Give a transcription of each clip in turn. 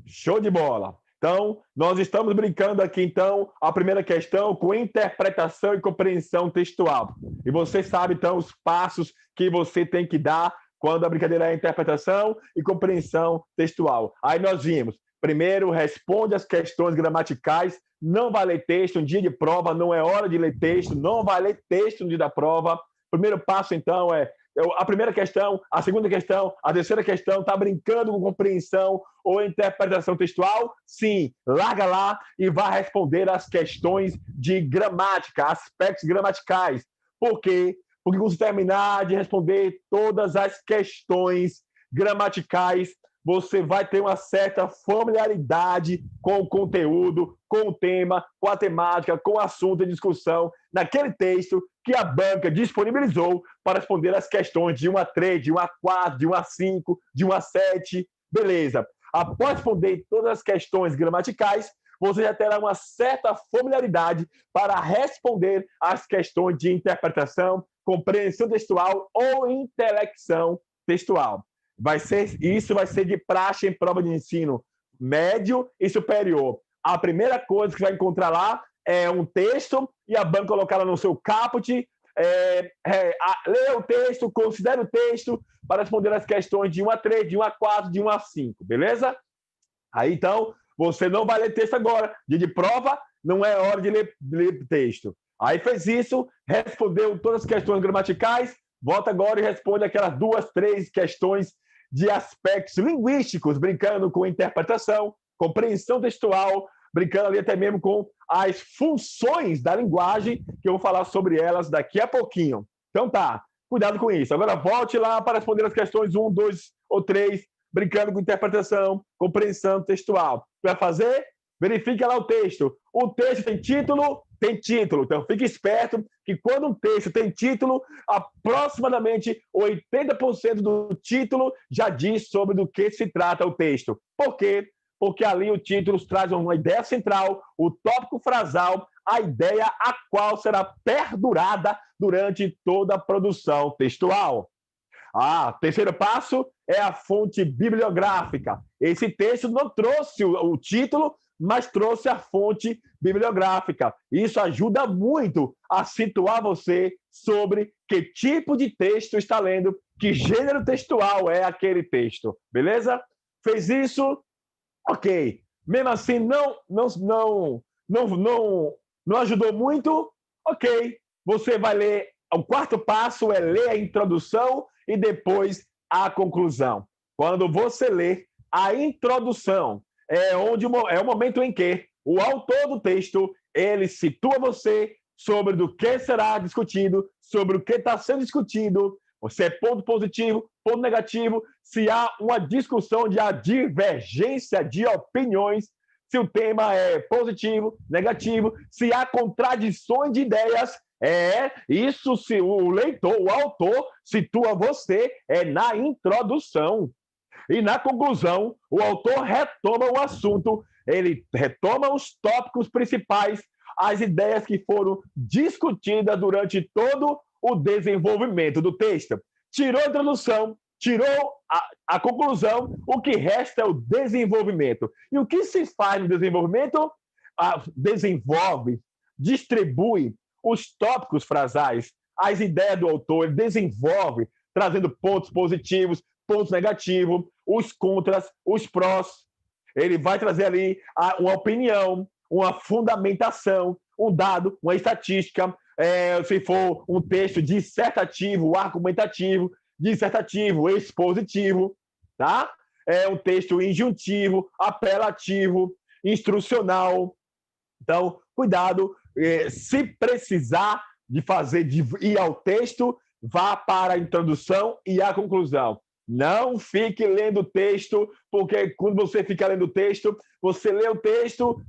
Show de bola. Então, nós estamos brincando aqui, então, a primeira questão com interpretação e compreensão textual. E você sabe, então, os passos que você tem que dar quando a brincadeira é interpretação e compreensão textual. Aí nós vimos, primeiro, responde as questões gramaticais, não vai ler texto, um dia de prova, não é hora de ler texto, não vai ler texto no dia da prova. Primeiro passo, então, é a primeira questão, a segunda questão, a terceira questão, está brincando com compreensão ou interpretação textual? Sim, larga lá e vai responder as questões de gramática, aspectos gramaticais. Por quê? Porque quando você terminar de responder todas as questões gramaticais, você vai ter uma certa familiaridade com o conteúdo, com o tema, com a temática, com o assunto em discussão naquele texto que a banca disponibilizou para responder as questões de 1 a 3, de 1 a 4, de 1 a 5, de 1 a 7. Beleza. Após responder todas as questões gramaticais, você já terá uma certa familiaridade para responder às questões de interpretação, compreensão textual ou intelecção textual. Isso vai ser de praxe em prova de ensino médio e superior. A primeira coisa que você vai encontrar lá é um texto e a banca colocar no seu caput, leia o texto, considere o texto para responder as questões de 1 a 3, de 1 a 4, de 1 a 5, beleza? Aí, então, você não vai ler texto agora. Dia de prova, não é hora de ler texto. Aí fez isso, respondeu todas as questões gramaticais, volta agora e responde aquelas 2, 3 questões de aspectos linguísticos, brincando com interpretação, compreensão textual, brincando ali até mesmo com as funções da linguagem, que eu vou falar sobre elas daqui a pouquinho. Então tá, cuidado com isso. Agora volte lá para responder as questões 1, 2 ou 3, brincando com interpretação, compreensão textual. Vai fazer? Verifique lá o texto. O texto tem título? Tem título. Então fique esperto que quando um texto tem título, aproximadamente 80% do título já diz sobre do que se trata o texto. Por quê? Porque ali o título traz uma ideia central, o tópico frasal, a ideia a qual será perdurada durante toda a produção textual. Terceiro passo é a fonte bibliográfica. Esse texto não trouxe o título, mas trouxe a fonte bibliográfica. Isso ajuda muito a situar você sobre que tipo de texto está lendo, que gênero textual é aquele texto. Beleza? Fez isso? Ok. Mesmo assim, não ajudou muito? Ok. Você vai ler. O quarto passo é ler a introdução e depois a conclusão. Quando você lê a introdução, é o momento em que o autor do texto ele situa você sobre do que será discutido, sobre o que está sendo discutido, se é ponto positivo, ponto negativo, se há uma discussão de divergência de opiniões, se o tema é positivo, negativo, se há contradições de ideias. Isso se o leitor, o autor, situa você na introdução. E na conclusão, o autor retoma o assunto, ele retoma os tópicos principais, as ideias que foram discutidas durante todo o desenvolvimento do texto. Tirou a introdução, tirou a conclusão, o que resta é o desenvolvimento. E o que se faz no desenvolvimento? Desenvolve, distribui os tópicos frasais, as ideias do autor, ele desenvolve, trazendo pontos positivos, pontos negativos, os contras, os prós. Ele vai trazer ali uma opinião, uma fundamentação, um dado, uma estatística, se for um texto dissertativo, argumentativo, dissertativo, expositivo, tá? É um texto injuntivo, apelativo, instrucional. Então, cuidado, se precisar de ir ao texto, vá para a introdução e a conclusão. Não fique lendo o texto, porque quando você fica lendo o texto, você lê o texto,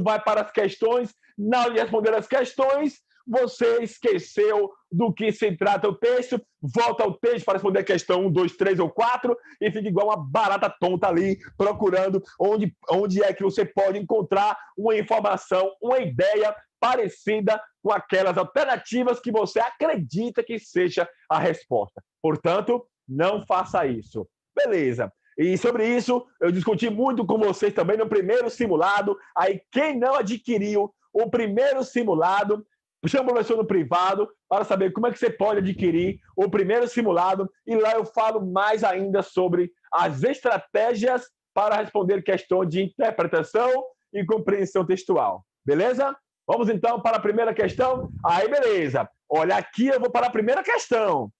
vai para as questões, na hora de responder as questões, você esqueceu do que se trata o texto, volta ao texto para responder a questão 1, 2, 3 ou 4 e fica igual uma barata tonta ali, procurando onde é que você pode encontrar uma informação, uma ideia parecida com aquelas alternativas que você acredita que seja a resposta. Portanto, não faça isso. Beleza. E sobre isso, eu discuti muito com vocês também no primeiro simulado. Aí, quem não adquiriu o primeiro simulado, chama o professor no privado para saber como é que você pode adquirir o primeiro simulado. E lá eu falo mais ainda sobre as estratégias para responder questões de interpretação e compreensão textual. Beleza? Vamos então para a primeira questão. Aí, beleza. Olha, aqui eu vou para a primeira questão.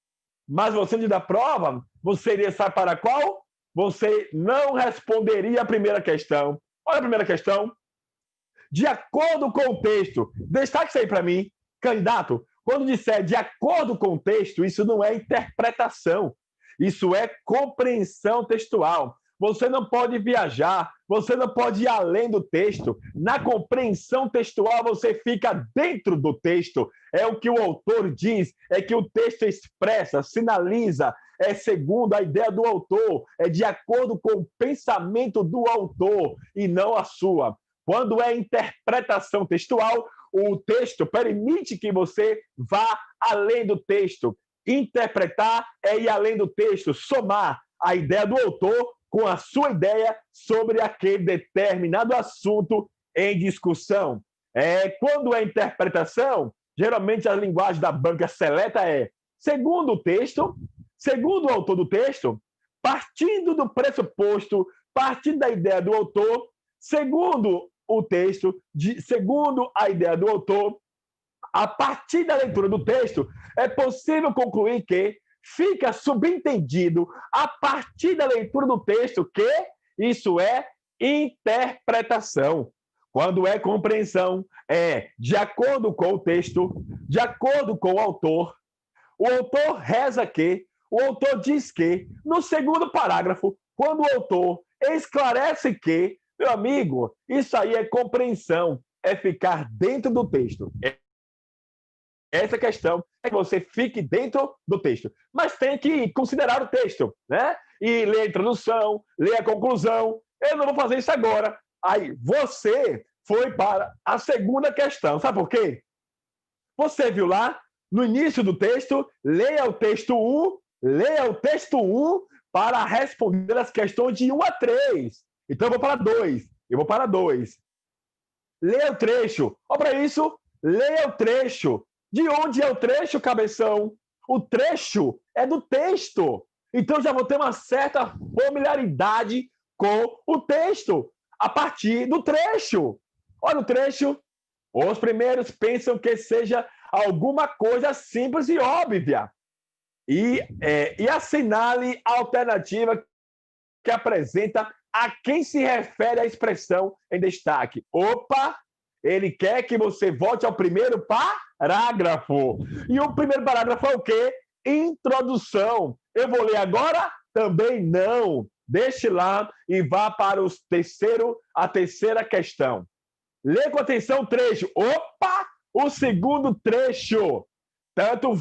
Mas você, antes da prova, você iria saber para qual? Você não responderia a primeira questão. Olha a primeira questão. De acordo com o texto, destaque isso aí para mim, candidato. Quando disser de acordo com o texto, isso não é interpretação, isso é compreensão textual. Você não pode viajar, você não pode ir além do texto. Na compreensão textual, você fica dentro do texto. É o que o autor diz, é que o texto expressa, sinaliza, é segundo a ideia do autor, é de acordo com o pensamento do autor e não a sua. Quando é interpretação textual, o texto permite que você vá além do texto. Interpretar é ir além do texto, somar a ideia do autor com a sua ideia sobre aquele determinado assunto em discussão. Quando é interpretação, geralmente a linguagem da banca seleta é, segundo o texto, segundo o autor do texto, partindo do pressuposto, partindo da ideia do autor, segundo o texto, segundo a ideia do autor, a partir da leitura do texto, é possível concluir que fica subentendido, a partir da leitura do texto, que isso é interpretação. Quando é compreensão, é de acordo com o texto, de acordo com o autor reza que, o autor diz que, no segundo parágrafo, quando o autor esclarece que, meu amigo, isso aí é compreensão, é ficar dentro do texto. Essa questão é que você fique dentro do texto. Mas tem que considerar o texto, né? E ler a introdução, ler a conclusão. Eu não vou fazer isso agora. Aí, você foi para a segunda questão. Sabe por quê? Você viu lá, no início do texto, leia o texto 1 para responder as questões de 1 a 3. Então, eu vou para 2. Leia o trecho. Olha para isso, leia o trecho. De onde é o trecho, cabeção? O trecho é do texto. Então, já vou ter uma certa familiaridade com o texto a partir do trecho. Olha o trecho. Os primeiros pensam que seja alguma coisa simples e óbvia. E assinale a alternativa que apresenta a quem se refere a expressão em destaque. Opa! Ele quer que você volte ao primeiro parágrafo. E o primeiro parágrafo é o quê? Introdução. Eu vou ler agora? Também não. Deixe lá e vá para a terceira questão. Lê com atenção o trecho. Opa! O segundo trecho. Tanto o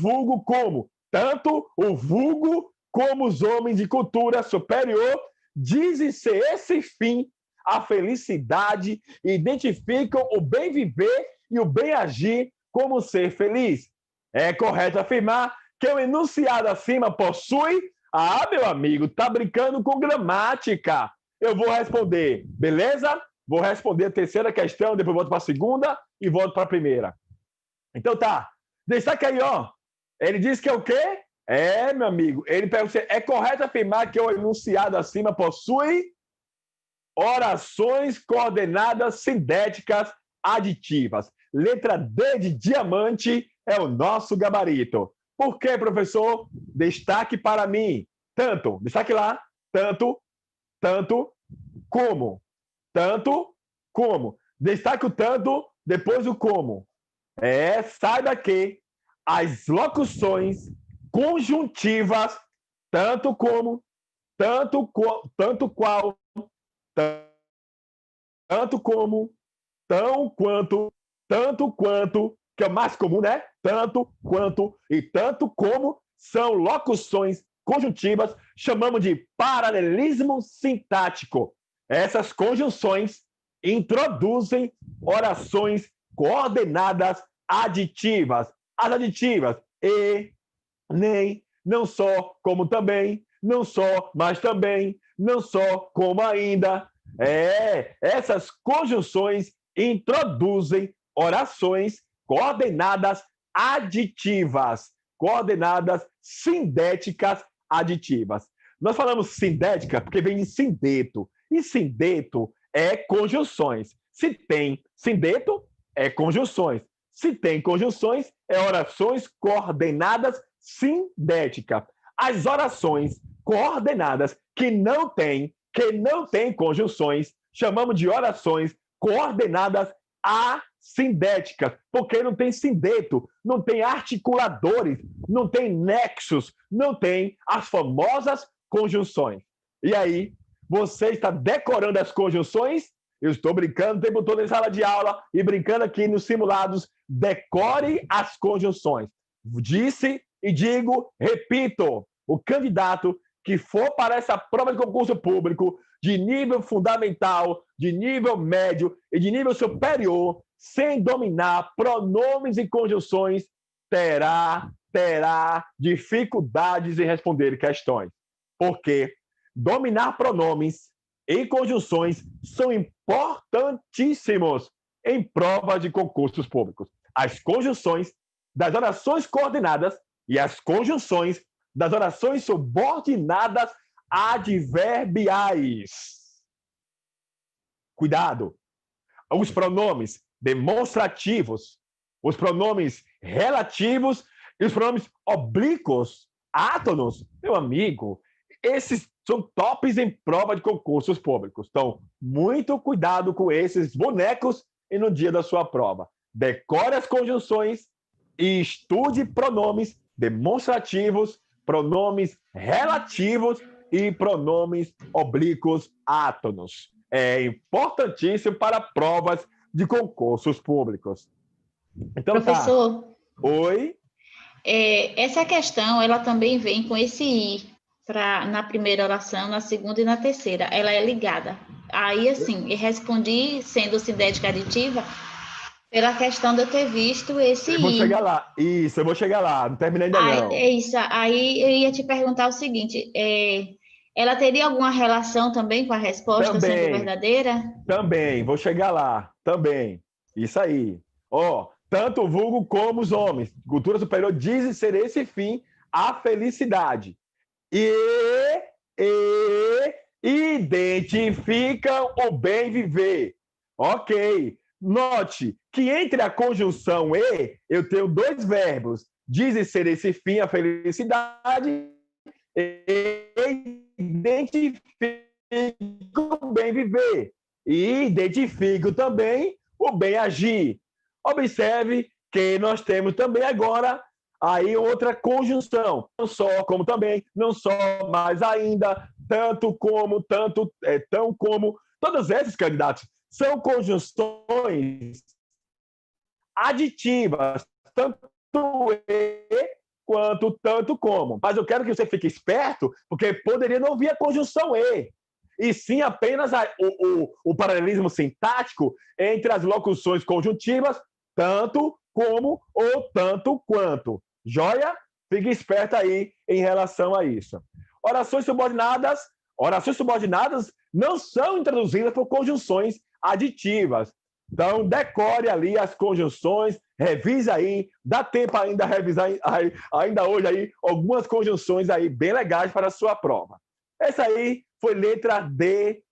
vulgo como os homens de cultura superior dizem ser esse fim a felicidade, identificam o bem viver e o bem agir como ser feliz. É correto afirmar que o enunciado acima possui... Ah, meu amigo, tá brincando com gramática. Eu vou responder, beleza? Vou responder a terceira questão, depois volto para a segunda e volto para a primeira. Então tá, destaca aí, ó. Ele diz que é o quê? Meu amigo, ele pergunta, é correto afirmar que o enunciado acima possui orações coordenadas sintéticas aditivas. Letra D de diamante é o nosso gabarito. Por quê, professor? Destaque para mim. Tanto, destaque lá, tanto como. Destaque o tanto, depois o como. Saiba que as locuções conjuntivas, tanto como, tanto qual, tanto como, tanto quanto, que é o mais comum, né? Tanto quanto e tanto como são locuções conjuntivas, chamamos de paralelismo sintático. Essas conjunções introduzem orações coordenadas aditivas. As aditivas e, nem, não só, como também, não só, mas também, não só, como ainda. Essas conjunções introduzem orações coordenadas aditivas, coordenadas sindéticas aditivas. Nós falamos sindética porque vem de sindeto, e sindeto é conjunções. Se tem sindeto, é conjunções. Se tem conjunções, é orações coordenadas sindéticas. As orações coordenadas que não têm conjunções, chamamos de orações coordenadas assindéticas, porque não tem sindeto, não tem articuladores, não tem nexos, não tem as famosas conjunções. E aí, você está decorando as conjunções? Eu estou brincando o tempo todo em sala de aula e brincando aqui nos simulados. Decore as conjunções. Disse e digo, repito, o candidato que for para essa prova de concurso público de nível fundamental, de nível médio e de nível superior, sem dominar pronomes e conjunções, terá dificuldades em responder questões. Porque dominar pronomes e conjunções são importantíssimos em provas de concursos públicos. As conjunções das orações coordenadas e as conjunções das orações subordinadas adverbiais. Cuidado! Os pronomes demonstrativos, os pronomes relativos e os pronomes oblíquos, átonos, meu amigo, esses são tops em prova de concursos públicos. Então, muito cuidado com esses bonecos e no dia da sua prova. Decore as conjunções e estude pronomes demonstrativos, pronomes relativos e pronomes oblíquos átonos. É importantíssimo para provas de concursos públicos. Então, professor, tá. Oi? Essa questão, ela também vem com esse I na primeira oração, na segunda e na terceira. Ela é ligada. Aí, assim, eu respondi sendo sindética aditiva pela questão de eu ter visto esse Eu vou I. chegar lá. Isso, eu vou chegar lá. Não terminei ainda não. É isso. Aí eu ia te perguntar o seguinte, ela teria alguma relação também com a resposta sendo verdadeira? Também, vou chegar lá. Também. Isso aí. Tanto o vulgo como os homens. Cultura superior dizem ser esse fim a felicidade. E identificam o bem viver. Ok. Note que entre a conjunção e, eu tenho dois verbos. Dizem ser esse fim a felicidade e identifico o bem viver. E identifico também o bem agir. Observe que nós temos também agora aí outra conjunção. Não só, como também, não só, mas ainda, tanto como, tão como. Todos esses candidatos são conjunções aditivas, tanto e quanto tanto como. Mas eu quero que você fique esperto, porque poderia não vir a conjunção e sim apenas o paralelismo sintático entre as locuções conjuntivas, tanto como ou tanto quanto. Joia? Fique esperto aí em relação a isso. Orações subordinadas não são introduzidas por conjunções aditivas. Então, decore ali as conjunções, revise aí, dá tempo ainda revisar ainda hoje aí algumas conjunções aí bem legais para a sua prova. Essa aí foi letra D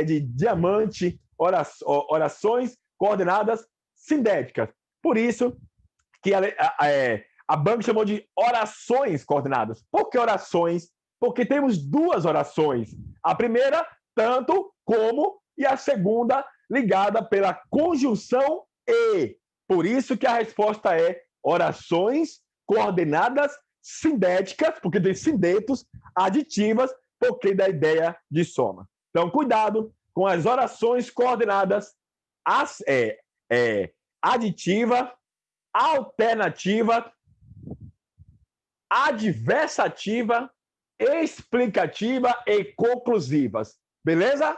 de diamante, orações coordenadas sindéticas. Por isso que a banca chamou de orações coordenadas. Por que orações? Porque temos duas orações. A primeira, tanto como, e a segunda, ligada pela conjunção e. Por isso que a resposta é orações coordenadas sindéticas, porque tem sindetos, aditivas, porque da ideia de soma. Então, cuidado com as orações coordenadas aditiva, alternativa, adversativa, explicativa e conclusivas. Beleza?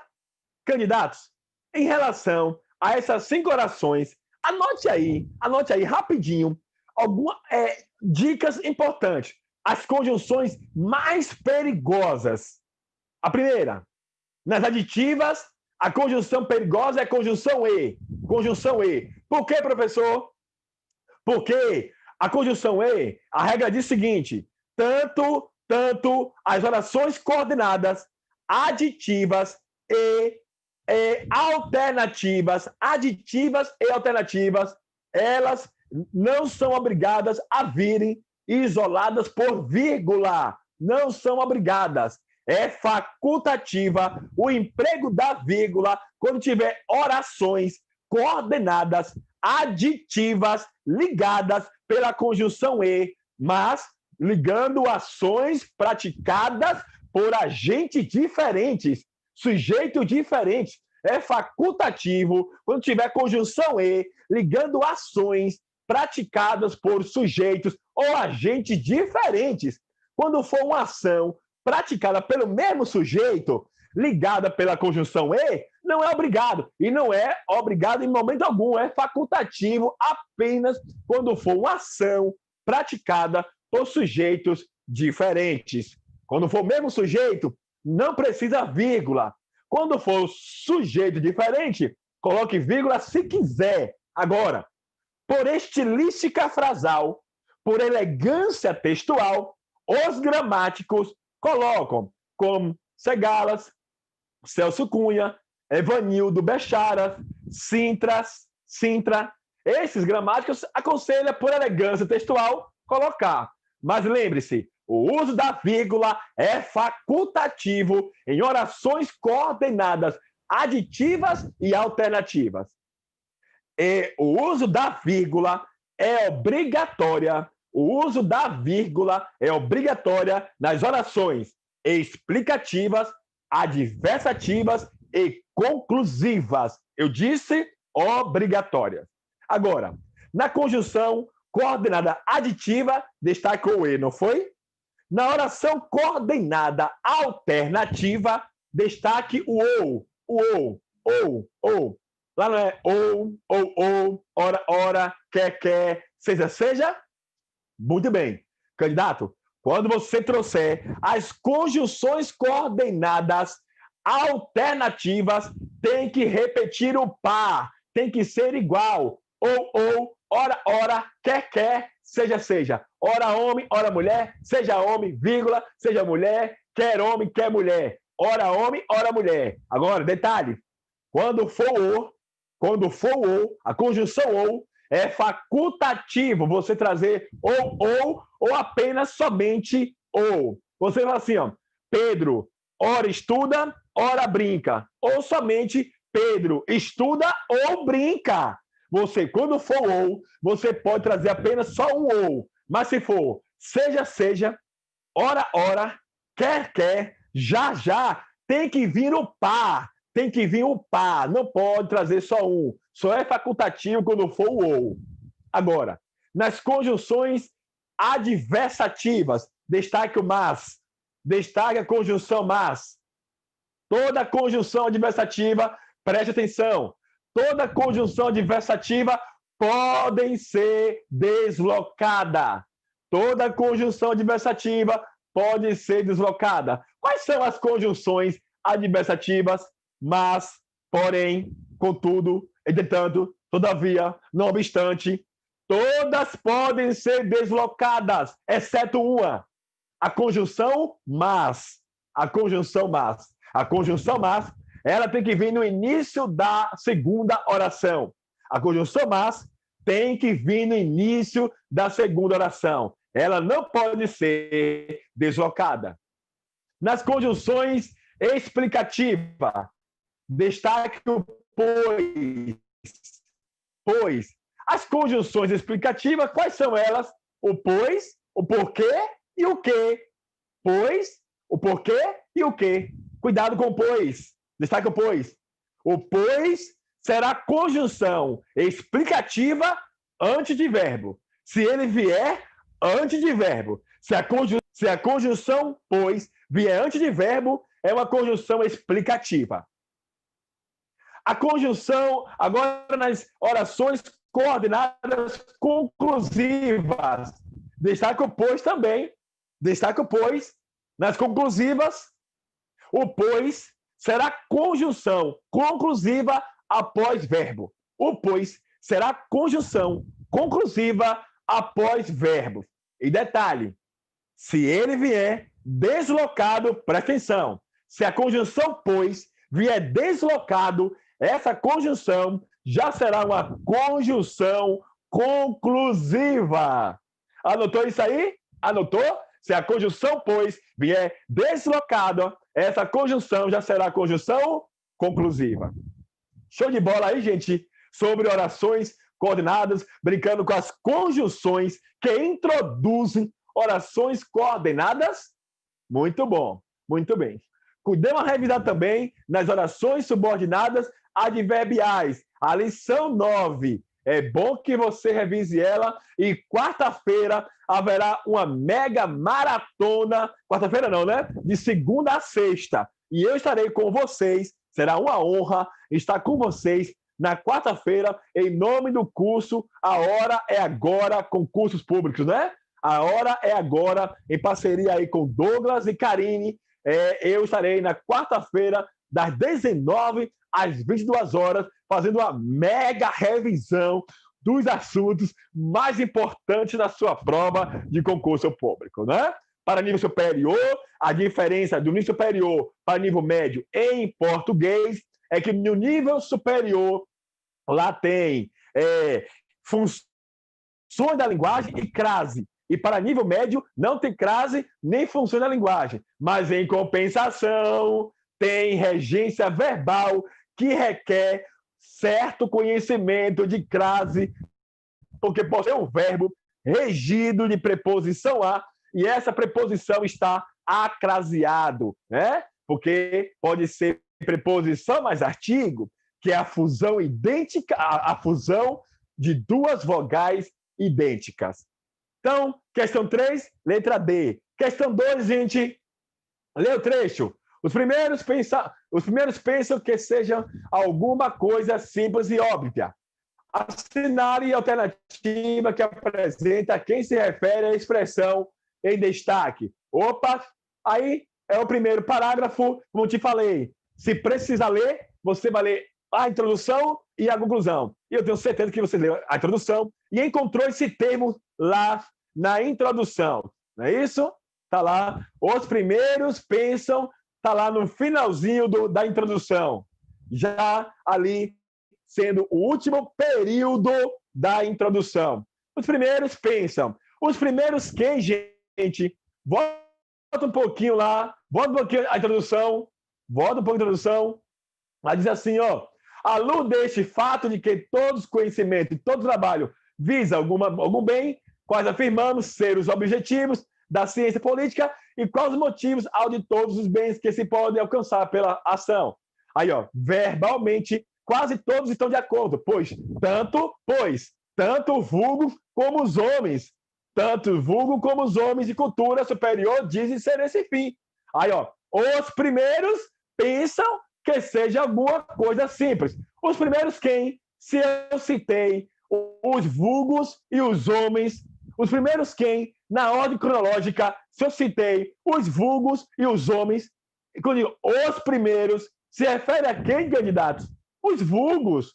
Candidatos, em relação a essas 5 orações, anote aí rapidinho algumas dicas importantes. As conjunções mais perigosas. A primeira, Nas aditivas, a conjunção perigosa é a conjunção E. Conjunção E. Por quê, professor? Porque a conjunção E, a regra diz o seguinte: tanto as orações coordenadas, aditivas e alternativas, elas não são obrigadas a virem isoladas por vírgula. Não são obrigadas. É facultativa o emprego da vírgula quando tiver orações coordenadas, aditivas, ligadas pela conjunção E, mas ligando ações praticadas por agentes diferentes, sujeitos diferentes. É facultativo quando tiver conjunção E, ligando ações praticadas por sujeitos ou agentes diferentes. Quando for uma ação praticada pelo mesmo sujeito, ligada pela conjunção E, não é obrigado. E não é obrigado em momento algum, é facultativo apenas quando for uma ação praticada por sujeitos diferentes. Quando for o mesmo sujeito, não precisa vírgula. Quando for sujeito diferente, coloque vírgula se quiser. Agora, por estilística frasal, por elegância textual, os gramáticos colocam como Segalas, Celso Cunha, Evanildo Becharas, Sintra. Esses gramáticos aconselham, por elegância textual, colocar. Mas lembre-se, o uso da vírgula é facultativo em orações coordenadas, aditivas e alternativas. E o uso da vírgula é obrigatória. O uso da vírgula é obrigatória nas orações explicativas, adversativas e conclusivas. Eu disse obrigatórias. Agora, na conjunção coordenada aditiva, destaque o E, não foi? Na oração coordenada alternativa, destaque o ou. Lá não é ou, ora, quer, seja. Muito bem. Candidato, quando você trouxer as conjunções coordenadas alternativas, tem que repetir o par, tem que ser igual. Ou, ora, quer, seja. Ora homem, ora mulher, seja homem, vírgula, seja mulher, quer homem, quer mulher. Ora homem, ora mulher. Agora, detalhe, quando for o, a conjunção ou, é facultativo você trazer ou apenas somente ou. Você fala assim, ó, Pedro, ora estuda, ora brinca. Ou somente Pedro estuda ou brinca. Você, quando for ou, você pode trazer apenas só um ou. Mas se for seja, ora, quer, já, tem que vir o par. Tem que vir o par, não pode trazer só um. Só é facultativo quando for o ou. Agora, nas conjunções adversativas, destaque o mas. Destaque a conjunção mas. Toda conjunção adversativa, preste atenção, toda conjunção adversativa pode ser deslocada. Toda conjunção adversativa pode ser deslocada. Quais são as conjunções adversativas? Mas, porém, contudo, entretanto, todavia, não obstante, todas podem ser deslocadas, exceto uma, a conjunção mas. A conjunção mas, ela tem que vir no início da segunda oração. A conjunção mas tem que vir no início da segunda oração. Ela não pode ser deslocada. Nas conjunções explicativas, destaque o pois. As conjunções explicativas, quais são elas? O pois, o porquê e o quê. Pois, o porquê e o quê. Cuidado com o pois. Destaque o pois. O pois será conjunção explicativa antes de verbo. Se ele vier antes de verbo. Se a conjunção pois vier antes de verbo, é uma conjunção explicativa. A conjunção, agora nas orações coordenadas conclusivas. Destaque o pois também. Destaque o pois. Nas conclusivas, o pois será conjunção conclusiva após verbo. O pois será conjunção conclusiva após verbo. E detalhe, se ele vier deslocado, presta atenção, se a conjunção pois vier deslocado, essa conjunção já será uma conjunção conclusiva. Anotou isso aí? Anotou? Se a conjunção pois vier deslocada, essa conjunção já será conjunção conclusiva. Show de bola aí, gente, sobre orações coordenadas, brincando com as conjunções que introduzem orações coordenadas. Muito bom, muito bem. Dê uma revisada também nas orações subordinadas adverbiais. A lição 9. É bom que você revise ela e quarta-feira haverá uma mega maratona, quarta-feira não, né? De segunda a sexta. E eu estarei com vocês, será uma honra estar com vocês na quarta-feira em nome do curso A Hora é Agora, concursos públicos, né? A Hora é Agora, em parceria aí com Douglas e Karine. Eu estarei na quarta-feira, das 19 às 22 horas, fazendo uma mega revisão dos assuntos mais importantes da sua prova de concurso público, né? Para nível superior, a diferença do nível superior para nível médio em português é que no nível superior lá tem funções da linguagem e crase. E para nível médio não tem crase nem função da linguagem. Mas, em compensação, tem regência verbal que requer certo conhecimento de crase, porque pode ser um verbo regido de preposição a, e essa preposição está acraseado, né? Porque pode ser preposição mais artigo, que é a fusão idêntica, a fusão de duas vogais idênticas. Então, questão 3, letra D. Questão 2, gente, lê o trecho. Os primeiros pensam que seja alguma coisa simples e óbvia. Assinale a alternativa que apresenta quem se refere à expressão em destaque. Opa, aí é o primeiro parágrafo, como te falei. Se precisa ler, você vai ler a introdução e a conclusão. E eu tenho certeza que você leu a introdução e encontrou esse termo lá na introdução. Não é isso? Está lá. Os primeiros pensam, está lá no finalzinho da introdução. Já ali sendo o último período da introdução. Os primeiros pensam. Os primeiros quem, gente? Volta um pouquinho lá. Volta um pouquinho a introdução. Volta um pouco a introdução. Ela diz assim, ó. À luz deste fato de que todos os conhecimentos e todo trabalho visa algum bem, quais afirmamos ser os objetivos da ciência política e quais os motivos ao de todos os bens que se podem alcançar pela ação. Aí, ó, verbalmente, quase todos estão de acordo, pois tanto o vulgo como os homens, de cultura superior dizem ser esse fim. Aí, ó, os primeiros pensam que seja alguma coisa simples. Os primeiros quem? Se eu citei os vulgos e os homens, os primeiros quem? Na ordem cronológica, se eu citei os vulgos e os homens, quando eu digo os primeiros, se refere a quem, candidatos? Os vulgos,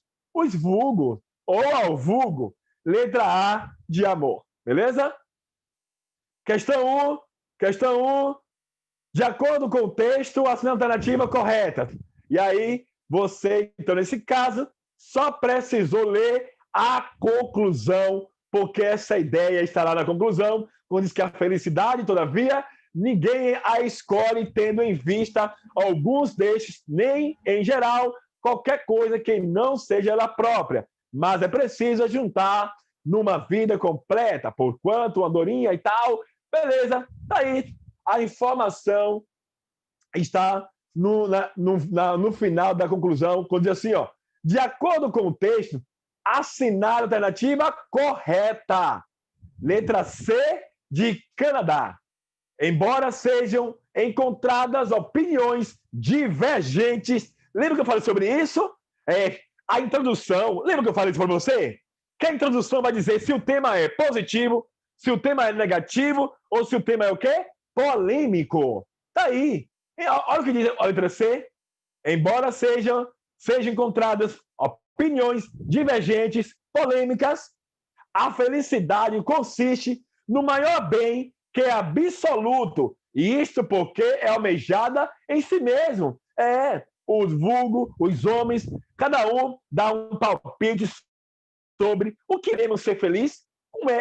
ou ao vulgo, letra A de amor, beleza? Questão 1, de acordo com o texto, assina a alternativa correta. E aí, você, então, nesse caso, só precisou ler a conclusão, porque essa ideia está lá na conclusão, quando diz que a felicidade, todavia, ninguém a escolhe tendo em vista alguns destes, nem, em geral, qualquer coisa que não seja ela própria. Mas é preciso juntar numa vida completa, porquanto, andorinha e tal. Beleza, tá aí. A informação está no final da conclusão, quando diz assim, ó, de acordo com o texto, assinar a alternativa correta. Letra C de Canadá. Embora sejam encontradas opiniões divergentes. Lembra que eu falei sobre isso? A introdução. Lembra que eu falei isso para você? Que a introdução vai dizer se o tema é positivo, se o tema é negativo, ou se o tema é o quê? Polêmico. Tá aí. Olha o que diz a letra C. embora sejam encontradas opiniões divergentes, polêmicas, a felicidade consiste no maior bem que é absoluto, e isto porque é almejada em si mesmo. Os vulgos, os homens, cada um dá um palpite sobre o que queremos ser feliz,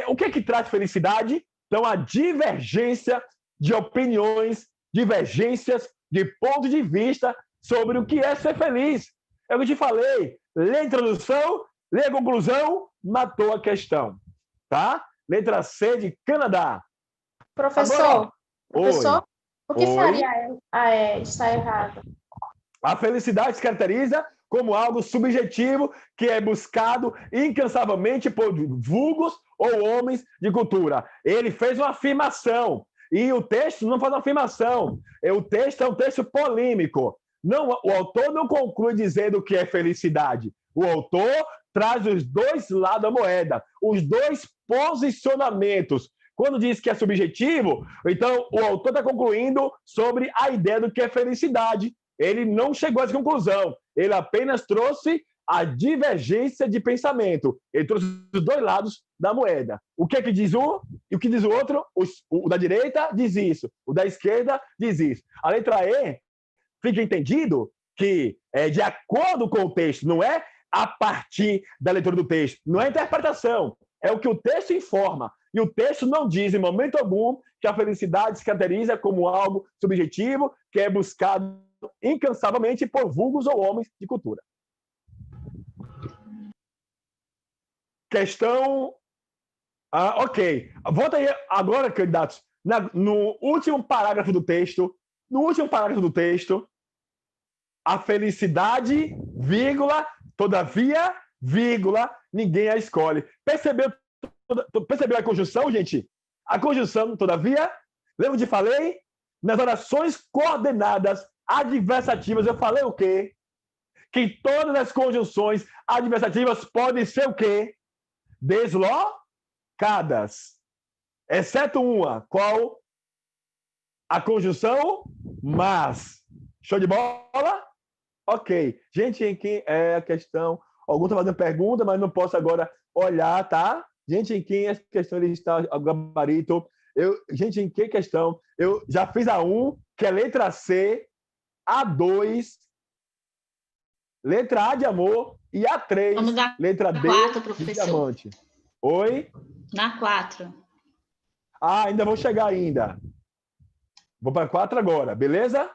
o que é que traz felicidade. Então, a divergência de opiniões, divergências de ponto de vista sobre o que é ser feliz. É o que eu te falei. Lê a introdução, lê a conclusão, matou a questão. Tá? Letra C de Canadá. Professor, Agora, o que faria estar errado? A felicidade se caracteriza como algo subjetivo que é buscado incansavelmente por vulgos ou homens de cultura. Ele fez uma afirmação, e o texto não faz uma afirmação. O texto é um texto polêmico. Não, o autor não conclui dizendo o que é felicidade. O autor traz os dois lados da moeda, os dois posicionamentos. Quando diz que é subjetivo, então o autor está concluindo sobre a ideia do que é felicidade. Ele não chegou a essa conclusão. Ele apenas trouxe a divergência de pensamento. Ele trouxe os dois lados da moeda. O que é que diz um e o que diz o outro? O da direita diz isso, o da esquerda diz isso. A letra E, fica entendido que é de acordo com o texto, não é a partir da leitura do texto, não é interpretação, é o que o texto informa. E o texto não diz, em momento algum, que a felicidade se caracteriza como algo subjetivo, que é buscado incansavelmente por vulgos ou homens de cultura. Questão... ok. Volta aí agora, candidatos, no último parágrafo do texto. No último parágrafo do texto, a felicidade, vírgula, todavia, vírgula, ninguém a escolhe. Percebeu a conjunção, gente? A conjunção, todavia, lembra de falei? Nas orações coordenadas adversativas, eu falei o quê? Que todas as conjunções adversativas podem ser o quê? Deslocadas. Exceto uma. Qual? A conjunção mas. Show de bola? Ok. Gente, em quem é a questão? Algum está fazendo pergunta, mas não posso agora olhar, tá? Gente, em quem essa questão ele está o gabarito? Gente, em que questão? Eu já fiz a 1, que é letra C, a 2, letra A de amor, e a 3, letra D 4, professor. De diamante. Oi? Na 4. Ainda vou chegar ainda. Vou para 4 agora, beleza?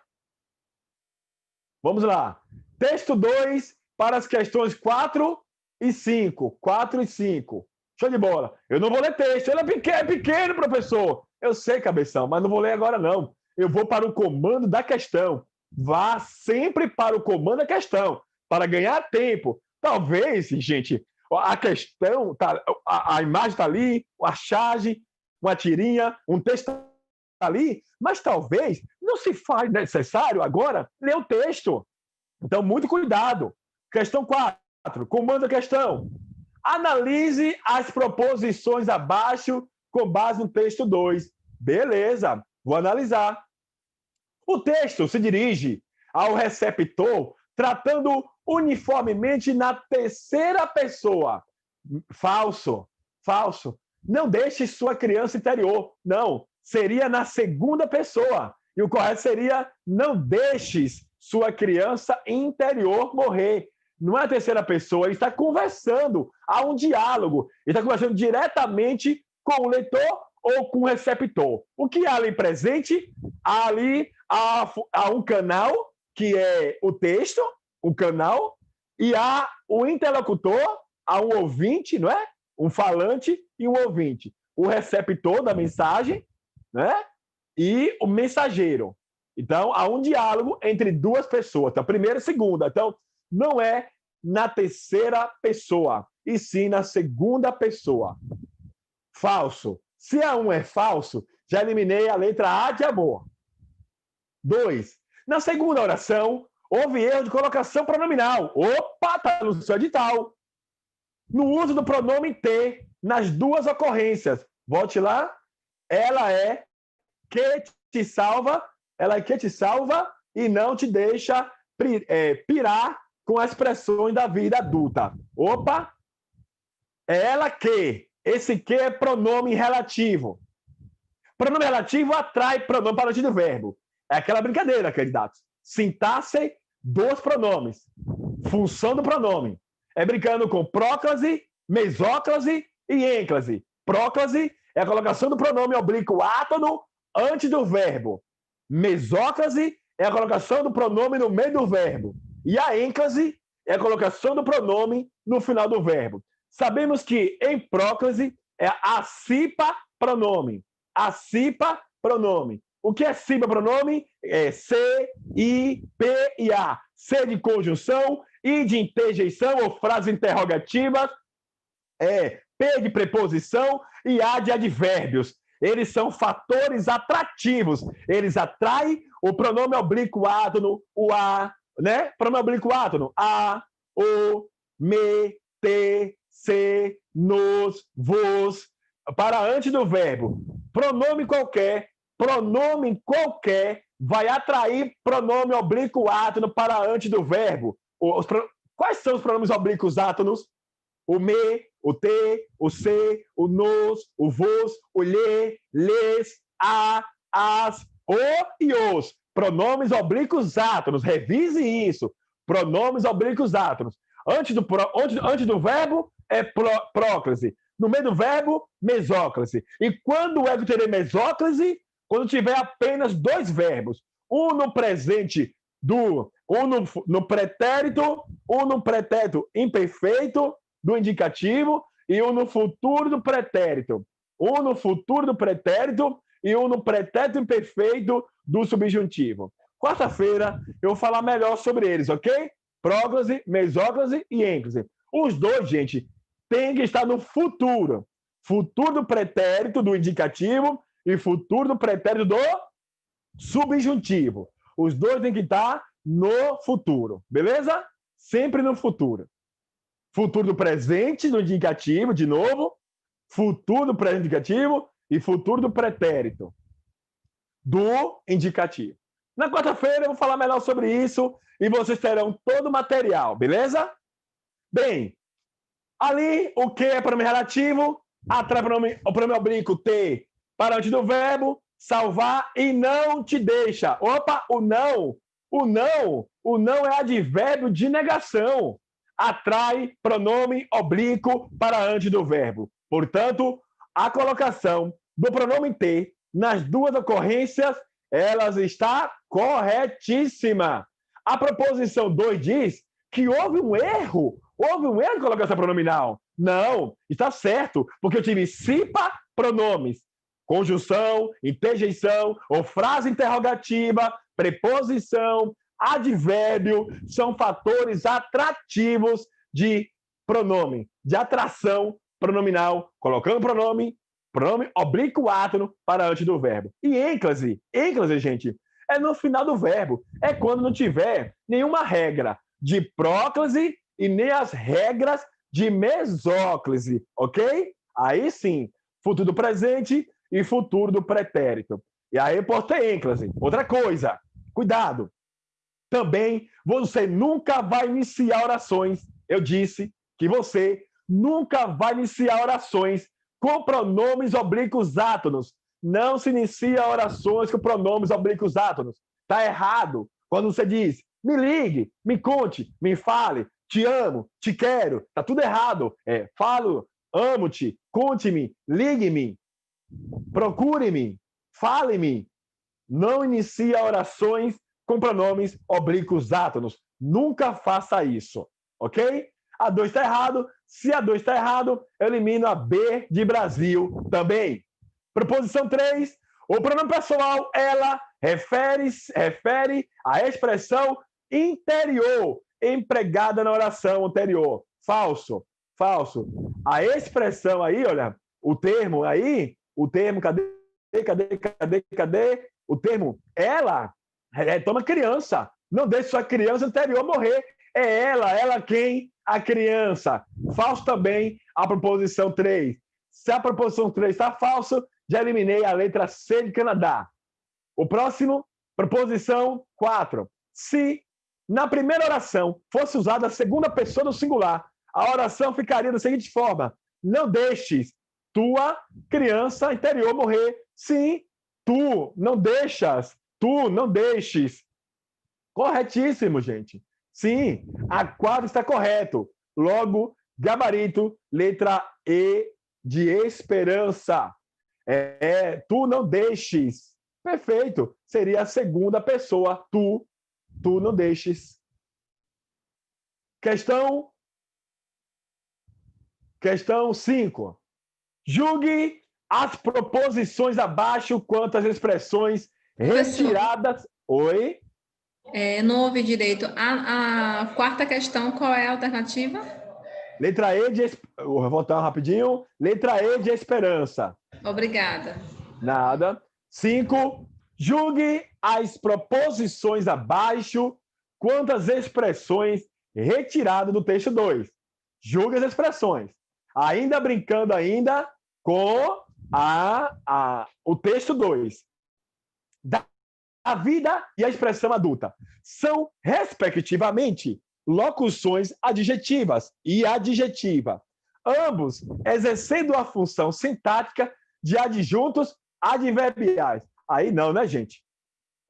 Vamos lá. Texto 2 para as questões 4 e 5. 4 e 5. Show de bola. Eu não vou ler texto. Ele é pequeno, professor. Eu sei, cabeção, mas não vou ler agora, não. Eu vou para o comando da questão. Vá sempre para o comando da questão, para ganhar tempo. Talvez, gente, a questão, a imagem está ali, a charge, uma tirinha, um texto está ali, mas talvez não se faz necessário agora ler o texto. Então, muito cuidado. Questão 4. Comando da questão. Analise as proposições abaixo com base no texto 2. Beleza, vou analisar. O texto se dirige ao receptor tratando uniformemente na terceira pessoa. Falso, falso. Não deixe sua criança interior. Não, seria na segunda pessoa. E o correto seria não deixes sua criança interior morrer. Não é a terceira pessoa, ele está conversando, há um diálogo, ele está conversando diretamente com o leitor ou com o receptor. O que há ali presente? Há ali há um canal, que é o texto, um canal, e há o interlocutor, há um ouvinte, não é? Um falante e um ouvinte. O receptor da mensagem, né? E o mensageiro. Então, há um diálogo entre duas pessoas, então, primeira e segunda. Então, não é na terceira pessoa, e sim na segunda pessoa. Falso. Se a 1 é falso, já eliminei a letra A de amor. 2. Na segunda oração, houve erro de colocação pronominal. Opa, está no seu edital. No uso do pronome T, nas duas ocorrências. Volte lá. Ela é que te salva e não te deixa pirar com as expressões da vida adulta. Opa! É ela que. Esse que é pronome relativo. Pronome relativo atrai pronome para o verbo. É aquela brincadeira, candidatos. Sintaxe dos pronomes. Função do pronome. É brincando com próclase, mesóclase e ênclase. Próclase é a colocação do pronome oblíquo átono antes do verbo. Mesóclase é a colocação do pronome no meio do verbo. E a ênclase é a colocação do pronome no final do verbo. Sabemos que em próclase é acipa pronome. Acipa pronome. O que é cipa pronome? É C, I, P e A. C de conjunção, I de interjeição ou frases interrogativas, P de preposição e A de advérbios. Eles são fatores atrativos. Eles atraem o pronome oblíquo átono, o A, né? Pronome oblíquo átono, A, O, me, te, se, nos, vos, para antes do verbo. Pronome qualquer vai atrair pronome oblíquo átono para antes do verbo. Quais são os pronomes oblíquos átonos? O me, o te, o se, o nos, o vos, o lhe, lhes, a, as, o e os. Pronomes oblíquos átonos. Revise isso. Pronomes oblíquos átonos. Antes do verbo é próclase. No meio do verbo, mesóclase. E quando é que eu terei mesóclase? Quando tiver apenas dois verbos. Um no presente no pretérito, um no pretérito imperfeito do indicativo e um no futuro do pretérito. Um no futuro do pretérito e um no pretérito imperfeito do subjuntivo. Quarta-feira eu vou falar melhor sobre eles, ok? Próclase, mesóclase e ênclase. Os dois, gente, tem que estar no futuro. Futuro do pretérito do indicativo e futuro do pretérito do subjuntivo. Os dois têm que estar no futuro, beleza? Sempre no futuro. Futuro do presente do indicativo, de novo. Futuro do presente indicativo e futuro do pretérito do indicativo. Na quarta-feira eu vou falar melhor sobre isso e vocês terão todo o material, beleza? Bem, ali o que é pronome relativo, atrai o pronome oblíquo T para antes do verbo, salvar e não te deixa. Opa, o não é advérbio de negação. Atrai pronome oblíquo para antes do verbo. Portanto, a colocação do pronome T nas duas ocorrências, ela está corretíssima. A proposição 2 diz que houve um erro de colocação pronominal. Não, está certo, porque eu tive cipa pronomes, conjunção, interjeição ou frase interrogativa, preposição, advérbio, são fatores atrativos de pronome, de atração pronominal, colocando pronome oblíquo átono para antes do verbo. E ênclase, gente, é no final do verbo. É quando não tiver nenhuma regra de próclase e nem as regras de mesóclise, ok? Aí sim, futuro do presente e futuro do pretérito. E aí por ter ênclase. Outra coisa, cuidado. Também você nunca vai iniciar orações. Eu disse que você nunca vai iniciar orações com pronomes oblíquos átonos. Não se inicia orações com pronomes oblíquos átonos. Está errado. Quando você diz, me ligue, me conte, me fale, te amo, te quero. Está tudo errado. Falo, amo-te, conte-me, ligue-me, procure-me, fale-me. Não inicia orações com pronomes oblíquos átonos. Nunca faça isso, ok? A 2 está errado. Se a 2 está errado, eu elimino a B de Brasil também. Proposição 3. O pronome pessoal, ela, refere à expressão interior, empregada na oração anterior. Falso. A expressão aí, olha, o termo, cadê? O termo, ela, toma criança. Não deixe sua criança anterior morrer. É ela quem? A criança. Falso também a proposição 3. Se a proposição 3 está falsa, já eliminei a letra C de Canadá. O próximo, proposição 4. Se na primeira oração fosse usada a segunda pessoa do singular, a oração ficaria da seguinte forma: não deixes tua criança interior morrer. Sim, tu não deixes. Corretíssimo, gente. Sim, a 4 está correto. Logo, gabarito, letra E de esperança. Tu não deixes. Perfeito. Seria a segunda pessoa. Tu não deixes. Questão 5. Julgue as proposições abaixo quanto às expressões retiradas. Oi? Não ouvi direito. A quarta questão, qual é a alternativa? Letra E de... Vou voltar rapidinho. Letra E de esperança. Obrigada. Nada. 5. Julgue as proposições abaixo quanto às expressões retiradas do texto 2. Julgue as expressões. Ainda brincando com o texto 2. A vida e a expressão adulta são, respectivamente, locuções adjetivas e adjetiva, ambos exercendo a função sintática de adjuntos adverbiais. Aí não, né, gente?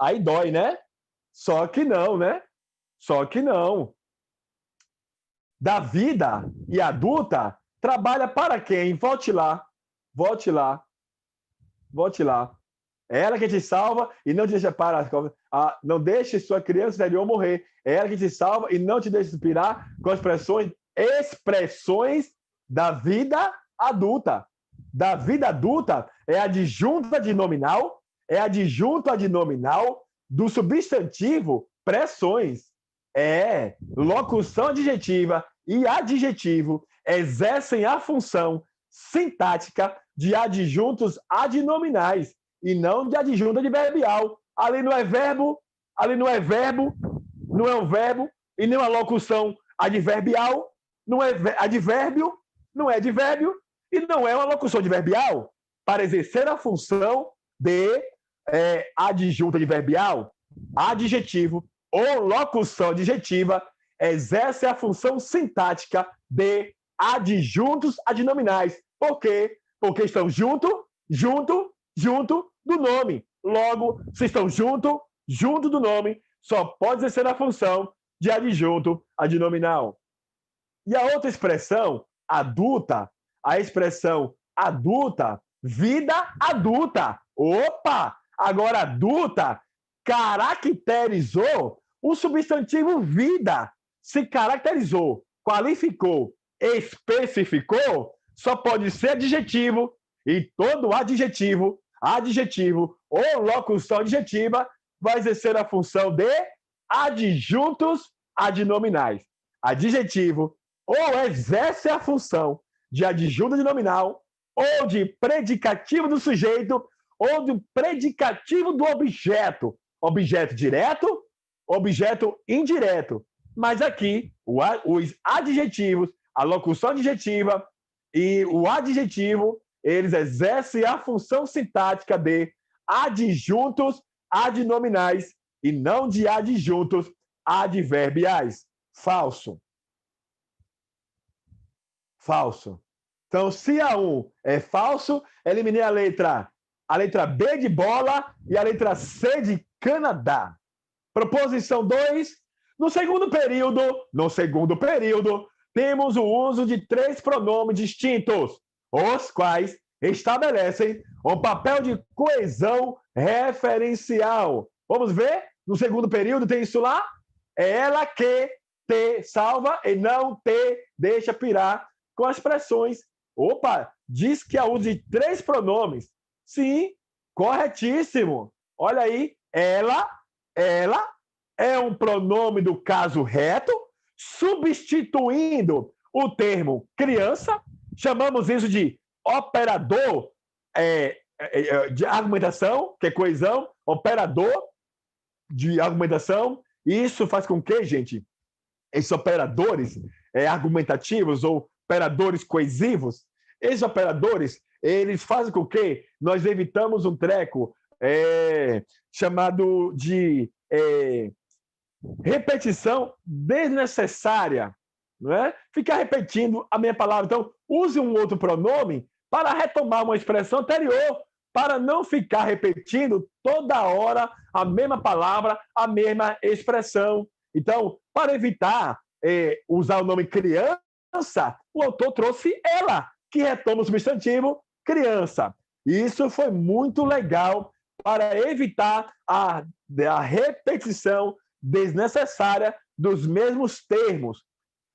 Aí dói, né? Só que não, né? Só que não. Da vida e adulta trabalha para quem? Volte lá. É ela que te salva e não te deixa para. Não deixe sua criança interior morrer. É ela que te salva e não te deixa inspirar com expressões da vida adulta. Da vida adulta é adjunto adnominal do substantivo pressões. Locução adjetiva e adjetivo exercem a função sintática de adjuntos adnominais e não de adjunto adverbial. Ali não é verbo, não é um verbo, e nem uma locução adverbial, não é advérbio, não é advérbio, e não é uma locução adverbial para exercer a função de adjunto adverbial, adjetivo ou locução adjetiva, exerce a função sintática de adjuntos adnominais. Por quê? Porque estão junto do nome. Logo, se estão junto do nome, só pode exercer a função de adjunto adnominal. E a outra expressão, adulta, a expressão adulta, vida adulta. Opa! Agora, adulta caracterizou o substantivo vida. Se caracterizou, qualificou, especificou, só pode ser adjetivo, e todo adjetivo ou locução adjetiva vai exercer a função de adjuntos adnominais. Adjetivo ou exerce a função de adjunto adnominal, ou de predicativo do sujeito, ou do predicativo do objeto. Objeto direto, objeto indireto. Mas aqui, os adjetivos, a locução adjetiva e o adjetivo, eles exercem a função sintática de adjuntos adnominais e não de adjuntos adverbiais. Falso. Então, se a 1 é falso, eliminei a letra B de bola e a letra C de Canadá. Proposição 2. No segundo período, temos o uso de 3 pronomes distintos, os quais estabelecem um papel de coesão referencial. Vamos ver? No segundo período tem isso lá? É ela que te salva e não te deixa pirar com as expressões. Opa, diz que há uso de 3 pronomes. Sim, corretíssimo. Olha aí, ela é um pronome do caso reto, substituindo o termo criança. Chamamos isso de operador de argumentação, que é coesão, operador de argumentação. Isso faz com que, gente, esses operadores argumentativos ou operadores coesivos, esses operadores, eles fazem com que nós evitamos um treco chamado de repetição desnecessária, não é? Ficar repetindo a minha palavra. Então, use um outro pronome para retomar uma expressão anterior, para não ficar repetindo toda hora a mesma palavra, a mesma expressão. Então, para evitar usar o nome criança, o autor trouxe ela, que retoma o substantivo criança. Isso foi muito legal para evitar a repetição desnecessária dos mesmos termos.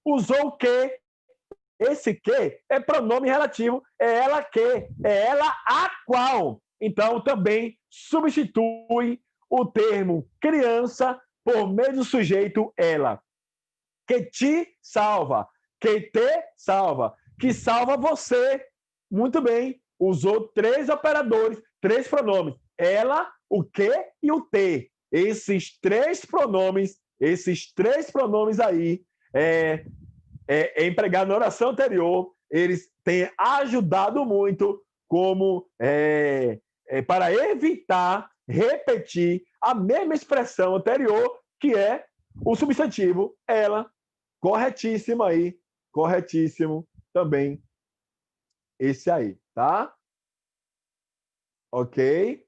Usou o que? Esse que é pronome relativo, é ela que, é ela a qual. Então, também substitui o termo criança por meio do sujeito ela. Que te salva, que te salva, que salva você. Muito bem, usou 3 operadores, 3 pronomes. Ela, o que e o te. Esses três pronomes aí, empregado na oração anterior, eles têm ajudado muito como para evitar repetir a mesma expressão anterior, que é o substantivo ela. Corretíssimo aí, corretíssimo também esse aí, tá? Ok?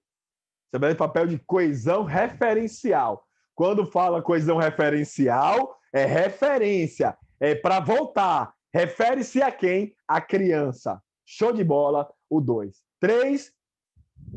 Também papel de coesão referencial. Quando fala coesão referencial, é referência, é para voltar. Refere-se a quem? A criança. Show de bola, o 2. 3,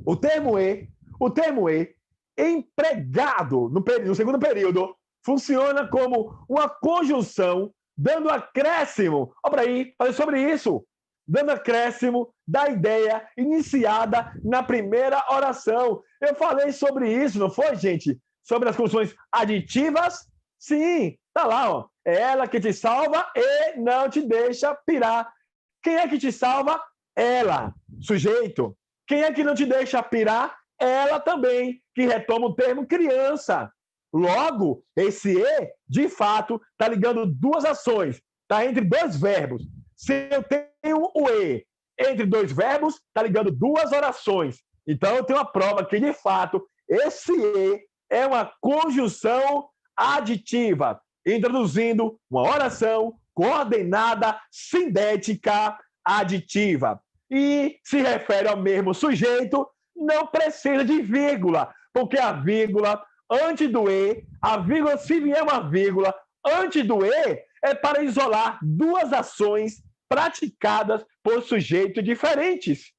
o termo e, empregado no segundo período, funciona como uma conjunção, dando acréscimo. Olha aí, falei sobre isso. Dando acréscimo da ideia iniciada na primeira oração. Eu falei sobre isso, não foi, gente? Sobre as conjunções aditivas? Sim, tá lá, ó. É ela que te salva e não te deixa pirar. Quem é que te salva? Ela, sujeito. Quem é que não te deixa pirar? Ela também, que retoma o termo criança. Logo, esse e, de fato, está ligando duas ações. Está entre dois verbos. Se eu tenho o e entre dois verbos, está ligando duas orações. Então, eu tenho uma prova que, de fato, esse e é uma conjunção aditiva, introduzindo uma oração coordenada sindética aditiva. E se refere ao mesmo sujeito, não precisa de vírgula, porque a vírgula antes do e, a vírgula, se vier uma vírgula antes do e, é para isolar duas ações praticadas por sujeitos diferentes.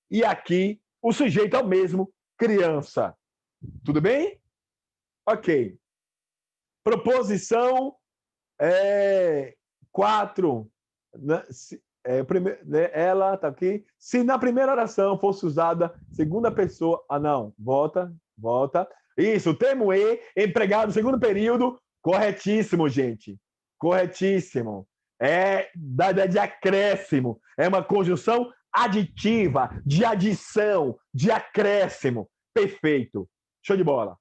E aqui, o sujeito é o mesmo, criança. Tudo bem? Ok. Proposição 4. Ela está aqui. Se na primeira oração fosse usada segunda pessoa... Ah, não. Volta. Isso, o termo e, empregado no segundo período, corretíssimo, gente. Corretíssimo. É de acréscimo. É uma conjunção aditiva, de adição, de acréscimo. Perfeito. Show de bola.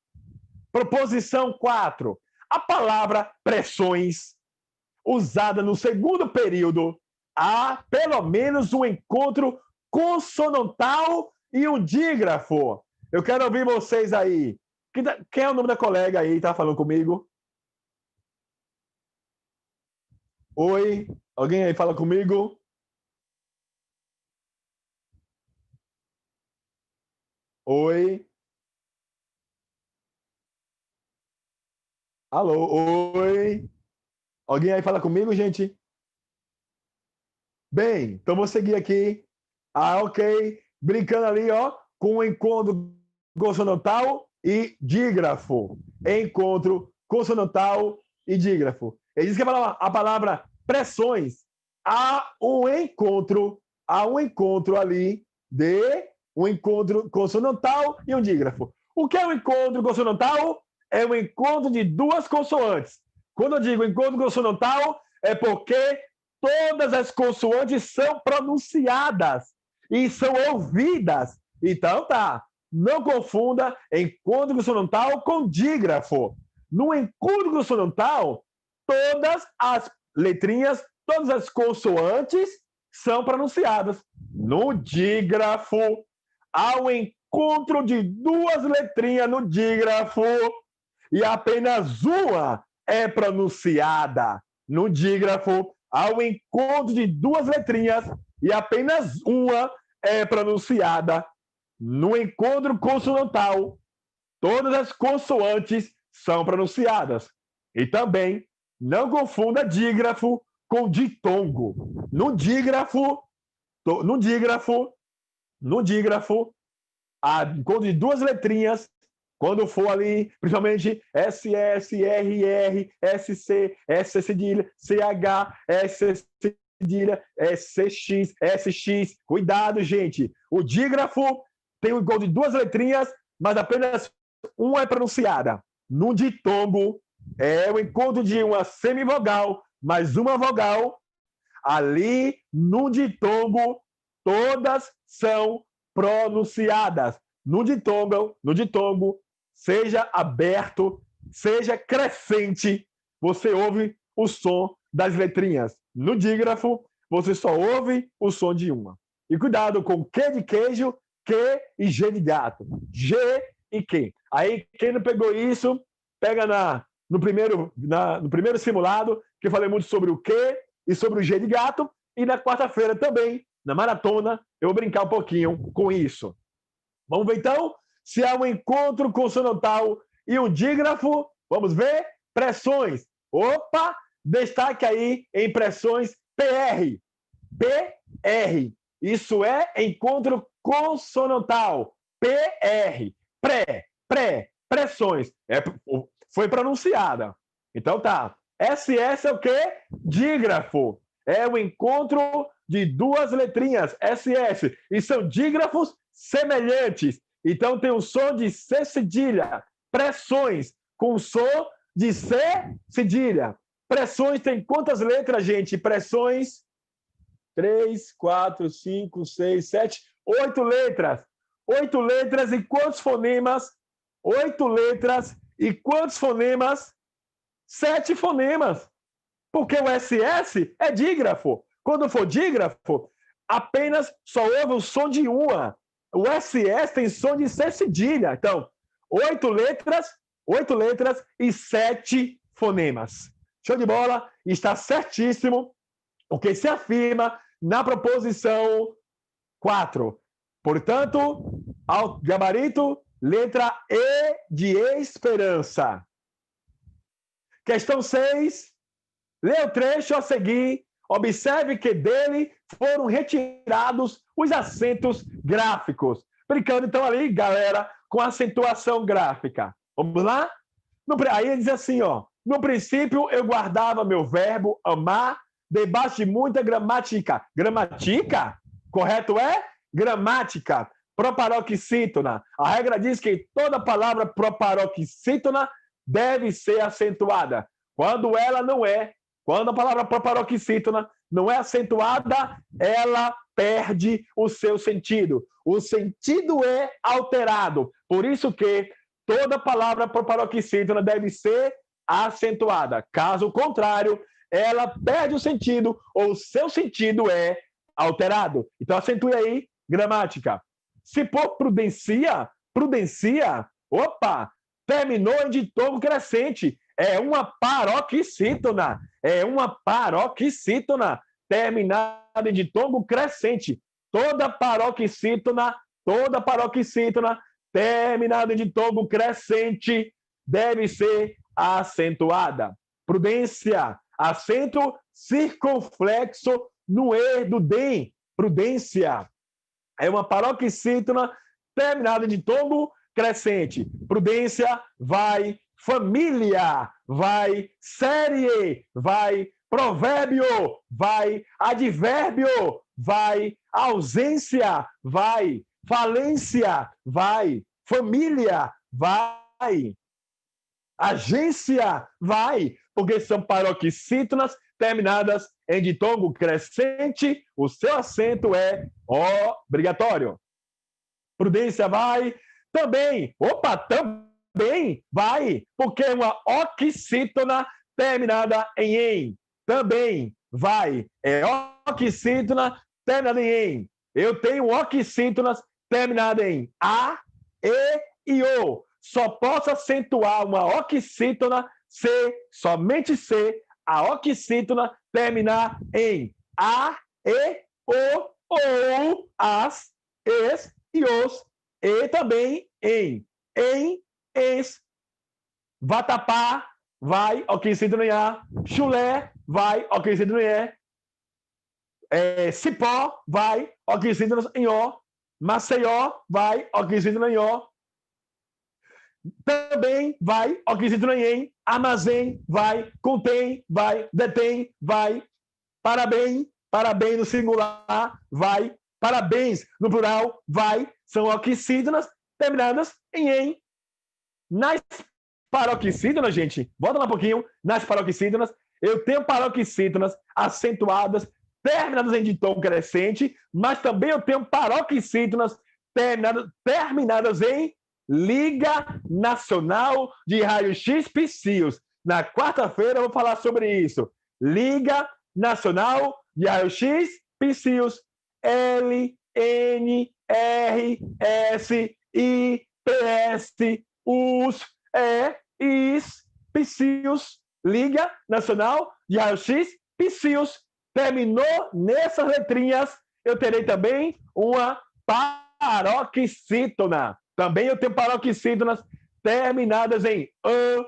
Proposição 4. A palavra pressões, usada no segundo período, há pelo menos um encontro consonantal e um dígrafo. Eu quero ouvir vocês aí. Quem é o nome da colega aí? Tá falando comigo? Oi? Alguém aí fala comigo? Oi? Alô? Oi? Alguém aí fala comigo, gente? Bem, então vou seguir aqui. Ah, ok. Brincando ali, ó, com o encontro consonantal e dígrafo. Encontro consonantal e dígrafo. Ele diz que a palavra pressões, há um encontro ali de um encontro consonantal e um dígrafo. O que é um encontro consonantal? É um encontro de duas consoantes. Quando eu digo encontro consonantal, é porque todas as consoantes são pronunciadas e são ouvidas. Então, tá. Não confunda encontro consonantal com dígrafo. No encontro consonantal, todas as letrinhas, todas as consoantes são pronunciadas. No dígrafo, há um encontro de duas letrinhas no dígrafo e apenas uma é pronunciada. No dígrafo, há o encontro de duas letrinhas e apenas uma é pronunciada. No encontro consonantal, todas as consoantes são pronunciadas. E também, não confunda dígrafo com ditongo. No dígrafo, há encontro de duas letrinhas, quando for ali, principalmente SS, RR, SC, S cedilha, CH, S cedilha, SX, SX. Cuidado, gente. O dígrafo tem um encontro de duas letrinhas, mas apenas uma é pronunciada. No ditongo, é o encontro de uma semivogal mais uma vogal. Ali, no ditongo, todas são pronunciadas. No ditongo, seja aberto, seja crescente, você ouve o som das letrinhas. No dígrafo, você só ouve o som de uma. E cuidado com Q de queijo, Q e G de gato. G e Q. Aí, quem não pegou isso, pega no primeiro simulado, que eu falei muito sobre o Q e sobre o G de gato, e na quarta-feira também, na maratona, eu vou brincar um pouquinho com isso. Vamos ver, então, se há um encontro consonantal e um dígrafo. Vamos ver? Pressões. Opa! Destaque aí em pressões PR. PR. Isso é encontro consonantal. PR. Pressões. Foi pronunciada. Então tá. SS é o quê? Dígrafo. É o encontro de duas letrinhas, SS. E são dígrafos semelhantes. Então tem o som de C cedilha. Pressões com o som de C cedilha. Pressões tem quantas letras, gente? Pressões 3, 4, 5, 6, 7, 8 letras. 8 letras e quantos fonemas? 8 letras e quantos fonemas? 7 fonemas. Porque o SS é dígrafo. Quando for dígrafo, apenas só ouve o som de uma. O SS tem som de C cedilha. Então, 8 letras e 7 fonemas. Show de bola? Está certíssimo o que se afirma na proposição 4. Portanto, ao gabarito, letra E de esperança. Questão 6. Lê o trecho a seguir. Observe que dele foram retirados os acentos gráficos. Brincando, então, ali, galera, com acentuação gráfica. Vamos lá? Aí ele diz assim, ó. No princípio, eu guardava meu verbo amar debaixo de muita gramática. Gramática? Correto é? Gramática. Proparoxítona. A regra diz que toda palavra proparoxítona deve ser acentuada. Quando ela não é, quando a palavra proparoxítona não é acentuada, ela perde o seu sentido. O sentido é alterado. Por isso que toda palavra proparoxítona deve ser acentuada. Caso contrário, ela perde o sentido ou o seu sentido é alterado. Então, acentue aí, gramática. Se for prudencia, opa, terminou em ditongo crescente. É uma paroxítona. É uma paroxítona terminada em ditongo crescente. Toda paroxítona terminada em ditongo crescente deve ser acentuada. Prudência, acento circunflexo no E do DEM. Prudência. É uma paroxítona terminada em ditongo crescente. Prudência, vai. Família, vai. Série, vai. Provérbio, vai. Advérbio, vai. Ausência, vai. Falência, vai. Família, vai. Agência, vai. Porque são paroxítonas terminadas em ditongo crescente. O seu acento é obrigatório. Prudência, vai. Também, também vai, porque é uma oxítona terminada em. Também vai, é oxítona terminada em. Eu tenho oxítonas terminadas em A, E e O. só posso acentuar uma oxítona se, somente se, a oxítona terminar em a, e, o, ou, as, es e os, e também em, es, vatapá, vai, oxítona em a, chulé, vai, oxítona em e, cipó, vai, oxítona em o, Maceió, vai, oxítona em o, também vai, oxítona em, armazém, vai, contém, vai, detém, vai, parabéns, parabéns no singular, vai, parabéns no plural, vai, são oxítonas terminadas em. Nas paroxítonas, gente, volta lá um pouquinho, nas paroxítonas, eu tenho paroxítonas acentuadas, terminadas em tom crescente, mas também eu tenho paroxítonas terminadas em Liga Nacional de Raio-X Psios. Na quarta-feira eu vou falar sobre isso. Liga Nacional de Raio-X Psios. L, N, R, S, I, P, S, US, IS, Psios. Liga Nacional de Raio-X Psios. Terminou nessas letrinhas, eu terei também uma paroxítona. Também eu tenho paroxítonas terminadas em an,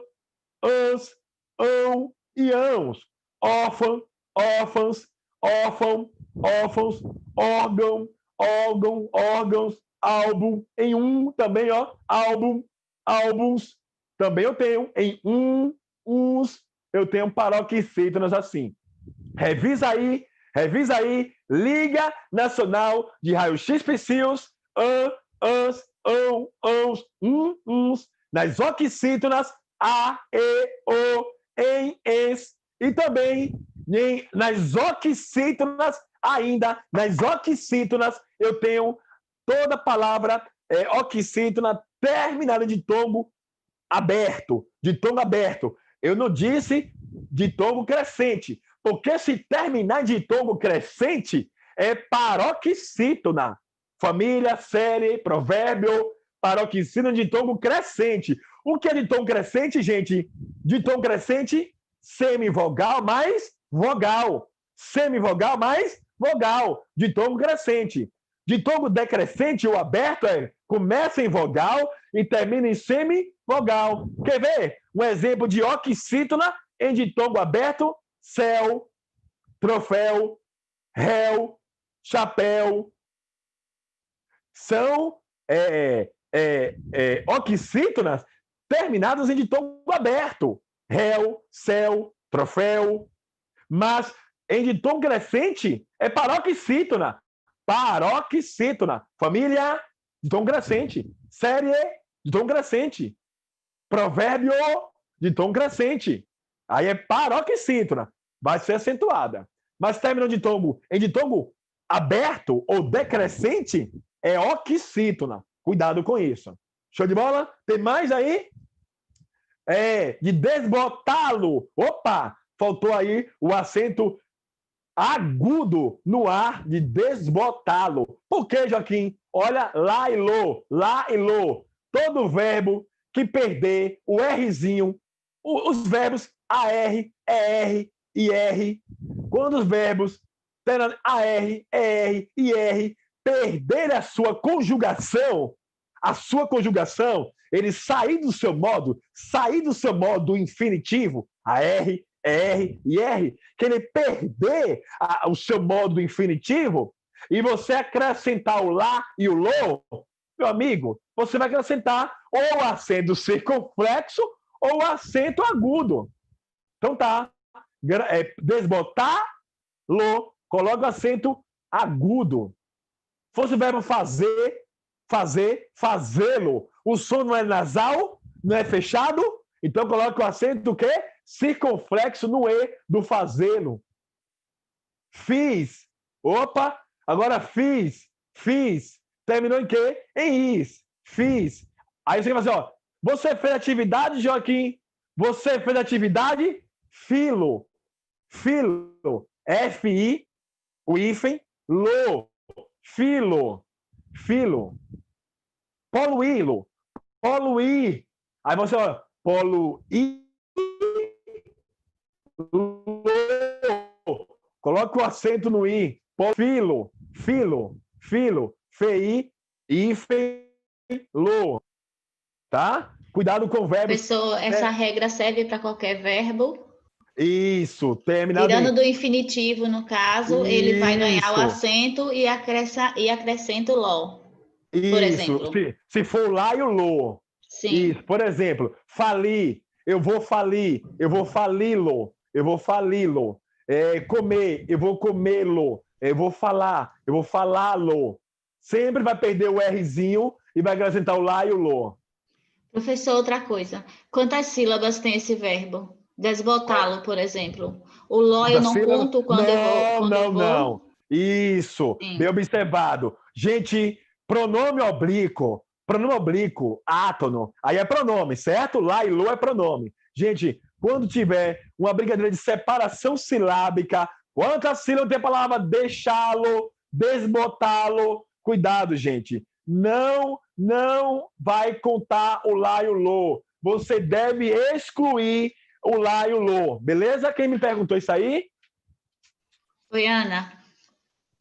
ans, ão e ãos. Órfão, órfãos, órfão, órfãos, órgão, órgão, órgãos, álbum, em também, ó, álbum, álbuns. Também eu tenho em uns, eu tenho paroxítonas assim. Revisa aí, Liga Nacional de Raio-X Psios, an, ans, ão, ãos, uns, nas oxítonas, a, e, o, em, es, e também nas oxítonas, ainda, nas oxítonas, eu tenho toda a palavra oxítona terminada de tombo aberto, Eu não disse de tombo crescente, porque se terminar de tombo crescente, é paroxítona. Família, série, provérbio, paroxítona de tombo crescente. O que é de tom crescente, gente? De tom crescente, semivogal mais vogal. Semivogal mais vogal. De tombo crescente. De tombo decrescente, o aberto começa em vogal e termina em semivogal. Quer ver? Um exemplo de oxítona em ditongo aberto: céu, troféu, réu, chapéu. São oxítonas terminadas em ditongo aberto: réu, céu, troféu. Mas em ditongo crescente é paroxítona. Paroxítona. Família, de tom crescente. Série, de tom crescente. Provérbio, de tom crescente. Aí é paroxítona. Vai ser acentuada. Mas termina em ditongo aberto ou decrescente é oxítona. Cuidado com isso. Show de bola? Tem mais aí? De desbotá-lo. Opa! Faltou aí o acento agudo no ar de desbotá-lo. Por que, Joaquim? Olha, lá e lo. Todo verbo que perder o Rzinho, os verbos AR, ER, IR, quando os verbos AR, ER, IR perderem a sua conjugação, ele sair do seu modo infinitivo, AR, ER, IR, que ele perder o seu modo infinitivo e você acrescentar o lá e o lo, meu amigo, você vai acrescentar ou o acento circunflexo ou o acento agudo. Então tá, desbotar, lo, coloca o acento agudo. Fosse o verbo fazer, fazê-lo. O som não é nasal, não é fechado, então coloca o acento do quê? Circunflexo no E do fazê-lo. Fiz. Opa, agora fiz. Terminou em quê? Em is. Fiz. Aí você vai fazer, ó. Você fez atividade, Joaquim? Você fez atividade? Filo. F-I, o hífen, lo. Filo. Poluí-lo. Poluir. Aí você, ó, poluir. Coloca o acento no i. Filo, fei, lo, tá? Cuidado com o verbo. Professor, essa regra serve para qualquer verbo? Isso, terminado Tirando em... do infinitivo, no caso, ele vai ganhar o Isso, acento e acrescenta o lo, por isso. exemplo. Se for lá e o lo. Sim. Isso, por exemplo, falir, eu vou falir, eu vou fali-lo, eu vou fali-lo. Comer, eu vou comê-lo, eu vou falá-lo. Sempre vai perder o Rzinho e vai acrescentar o lá e o lo. Professor, outra coisa. Quantas sílabas tem esse verbo? Desbotá-lo, por exemplo. O lo eu Da não sílaba? conto quando eu vou. Não, Quando não, eu não. vou. Isso, bem Sim. observado. Gente, pronome oblíquo, átono, aí é pronome, certo? Lá e lo é pronome. Gente, quando tiver uma brincadeira de separação silábica, quantas sílabas tem a palavra deixá-lo, desbotá-lo? Cuidado, gente. Não vai contar o lá e o lo. Você deve excluir o lá e o lo. Beleza? Quem me perguntou isso aí? Foi Ana.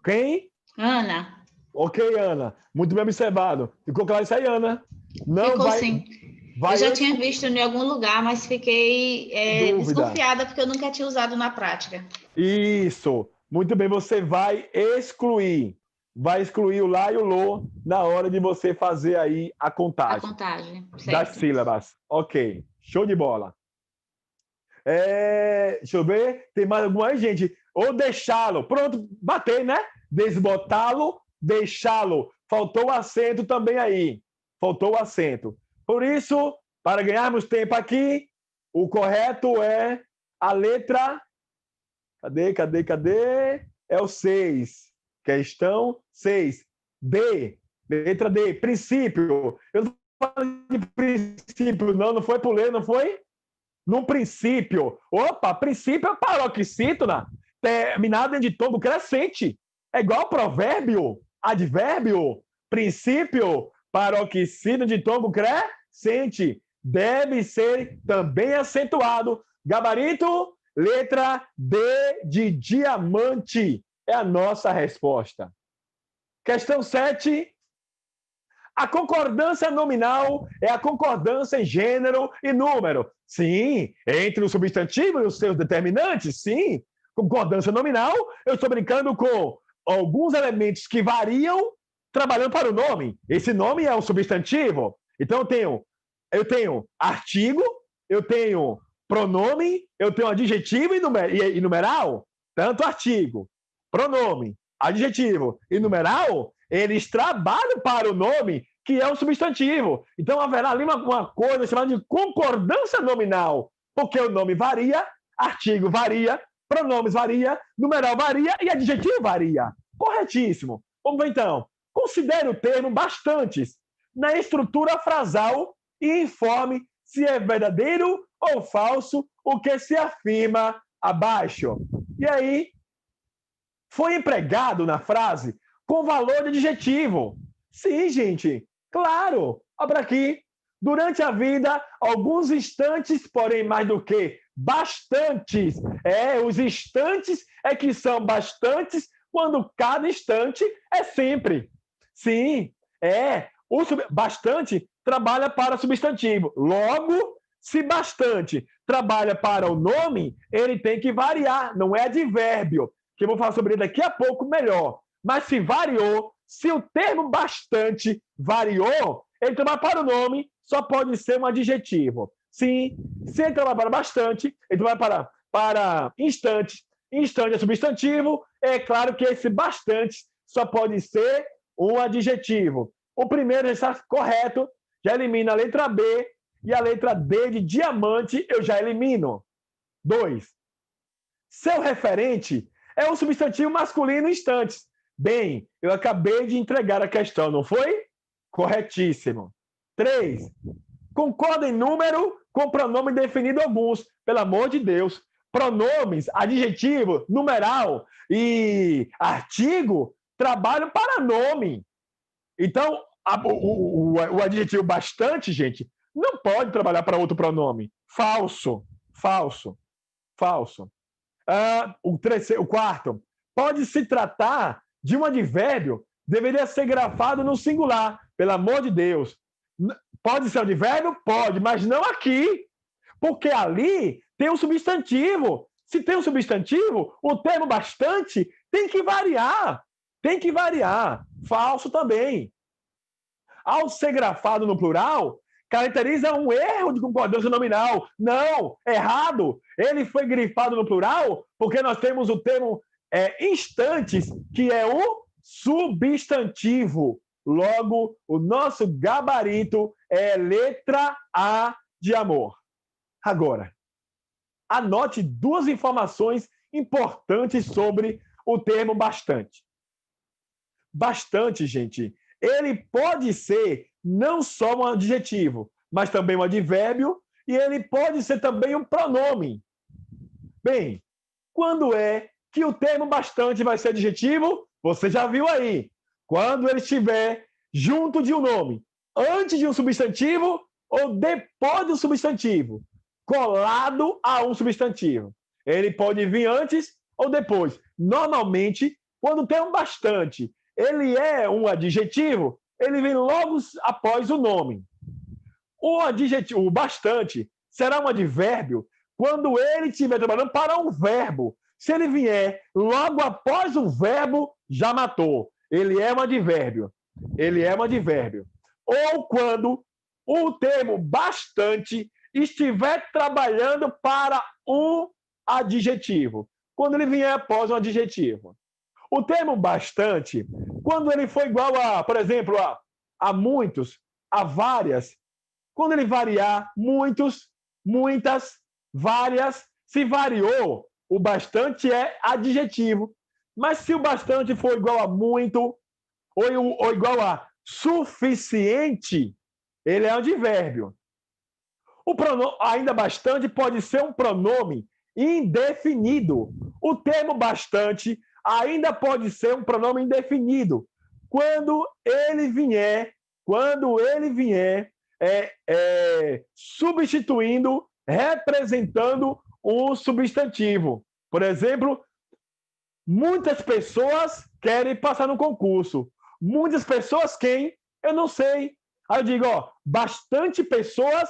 Quem? Ana. Ok, Ana. Muito bem observado. Ficou claro isso aí, Ana? Não Ficou vai, sim. Eu vai já tinha excluir visto em algum lugar, mas fiquei dúvida. desconfiada porque eu nunca tinha usado na prática. Isso. Muito bem, você vai excluir. Vai excluir o lá e o lo na hora de você fazer aí a A contagem contagem, das certo? sílabas. Ok. Show de bola. Deixa eu ver. Tem mais alguma aí, gente? Ou deixá-lo. Pronto, batei, né? Desbotá-lo, deixá-lo. Faltou o acento também aí. Faltou o acento. Por isso, para ganharmos tempo aqui, o correto é a letra. Cadê? É o 6. Questão 6. D. Letra D. Princípio. Eu não falo de princípio, não foi por ler, não foi? No princípio. Opa, princípio é paroxítona, terminado em ditongo crescente. É igual provérbio, advérbio, princípio, paroxítona de ditongo crescente. Deve ser também acentuado. Gabarito, letra D de diamante. É a nossa resposta. Questão 7. A concordância nominal é a concordância em gênero e número. Sim, entre o substantivo e os seus determinantes, sim. Concordância nominal, eu estou brincando com alguns elementos que variam trabalhando para o nome. Esse nome é um substantivo. Então eu tenho artigo, eu tenho pronome, eu tenho adjetivo e numeral. Tanto artigo, pronome, adjetivo e numeral, eles trabalham para o nome, que é um substantivo. Então, haverá ali uma coisa chamada de concordância nominal, porque o nome varia, artigo varia, pronomes varia, numeral varia e adjetivo varia. Corretíssimo. Vamos ver, então. Considere o termo bastantes na estrutura frasal e informe se é verdadeiro ou falso o que se afirma abaixo. E aí, foi empregado na frase com valor de adjetivo. Sim, gente, claro. Abra aqui. Durante a vida, alguns instantes, porém mais do que bastantes. Os instantes é que são bastantes quando cada instante é sempre. Sim, o bastante trabalha para substantivo. Logo, se bastante trabalha para o nome, ele tem que variar, não é advérbio, que eu vou falar sobre ele daqui a pouco melhor. Mas se variou, se o termo bastante variou, ele trabalha para o nome, só pode ser um adjetivo. Sim, se ele trabalha para bastante, ele trabalha para instante. Instante é substantivo, é claro que esse bastante só pode ser um adjetivo. O primeiro já está correto, já elimina a letra B, e a letra D de diamante eu já elimino. 2. Seu referente é um substantivo masculino instantes. Bem, eu acabei de entregar a questão, não foi? Corretíssimo. 3. Concorda em número com pronome definido alguns. Pelo amor de Deus. Pronomes, adjetivo, numeral e artigo trabalham para nome. Então, o adjetivo bastante, gente, não pode trabalhar para outro pronome. Falso, falso, falso. O quarto, pode se tratar de um advérbio, deveria ser grafado no singular, pelo amor de Deus. Pode ser advérbio? Pode, mas não aqui, porque ali tem um substantivo. Se tem um substantivo, o termo bastante tem que variar. Tem que variar. Falso também. Ao ser grafado no plural, caracteriza um erro de concordância nominal. Não, errado. Ele foi grifado no plural porque nós temos o termo instantes, que é o substantivo. Logo, o nosso gabarito é letra A de amor. Agora, anote duas informações importantes sobre o termo bastante. Bastante, gente, ele pode ser não só um adjetivo, mas também um advérbio, e ele pode ser também um pronome. Bem, quando é que o termo bastante vai ser adjetivo? Você já viu aí. Quando ele estiver junto de um nome, antes de um substantivo ou depois do substantivo, colado a um substantivo. Ele pode vir antes ou depois. Normalmente, quando tem um bastante, ele é um adjetivo, ele vem logo após o nome. O adjetivo, o bastante, será um advérbio quando ele estiver trabalhando para um verbo. Se ele vier logo após um verbo, já matou. Ele é um advérbio. Ele é um advérbio. Ou quando o termo bastante estiver trabalhando para um adjetivo. Quando ele vier após um adjetivo. O termo bastante, quando ele for igual a, por exemplo, a muitos, a várias, quando ele variar muitos, muitas, várias, se variou, o bastante é adjetivo. Mas se o bastante for igual a muito ou igual a suficiente, ele é advérbio. O pronome, ainda bastante pode ser um pronome indefinido. O termo bastante ainda pode ser um pronome indefinido quando ele vier substituindo, representando um substantivo. Por exemplo, muitas pessoas querem passar no concurso. Muitas pessoas quem? Eu não sei. Aí eu digo, bastante pessoas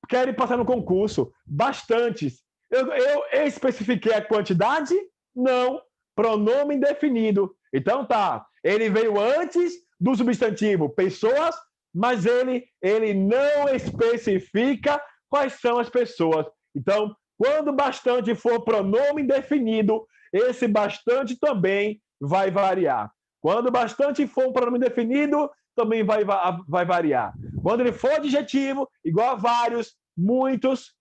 querem passar no concurso. Bastantes. Eu especifiquei a quantidade? Não. Pronome indefinido. Então tá. Ele veio antes do substantivo pessoas, mas ele não especifica quais são as pessoas. Então, quando bastante for pronome indefinido, esse bastante também vai variar. Quando bastante for um pronome indefinido, também vai variar. Quando ele for adjetivo, igual a vários, muitos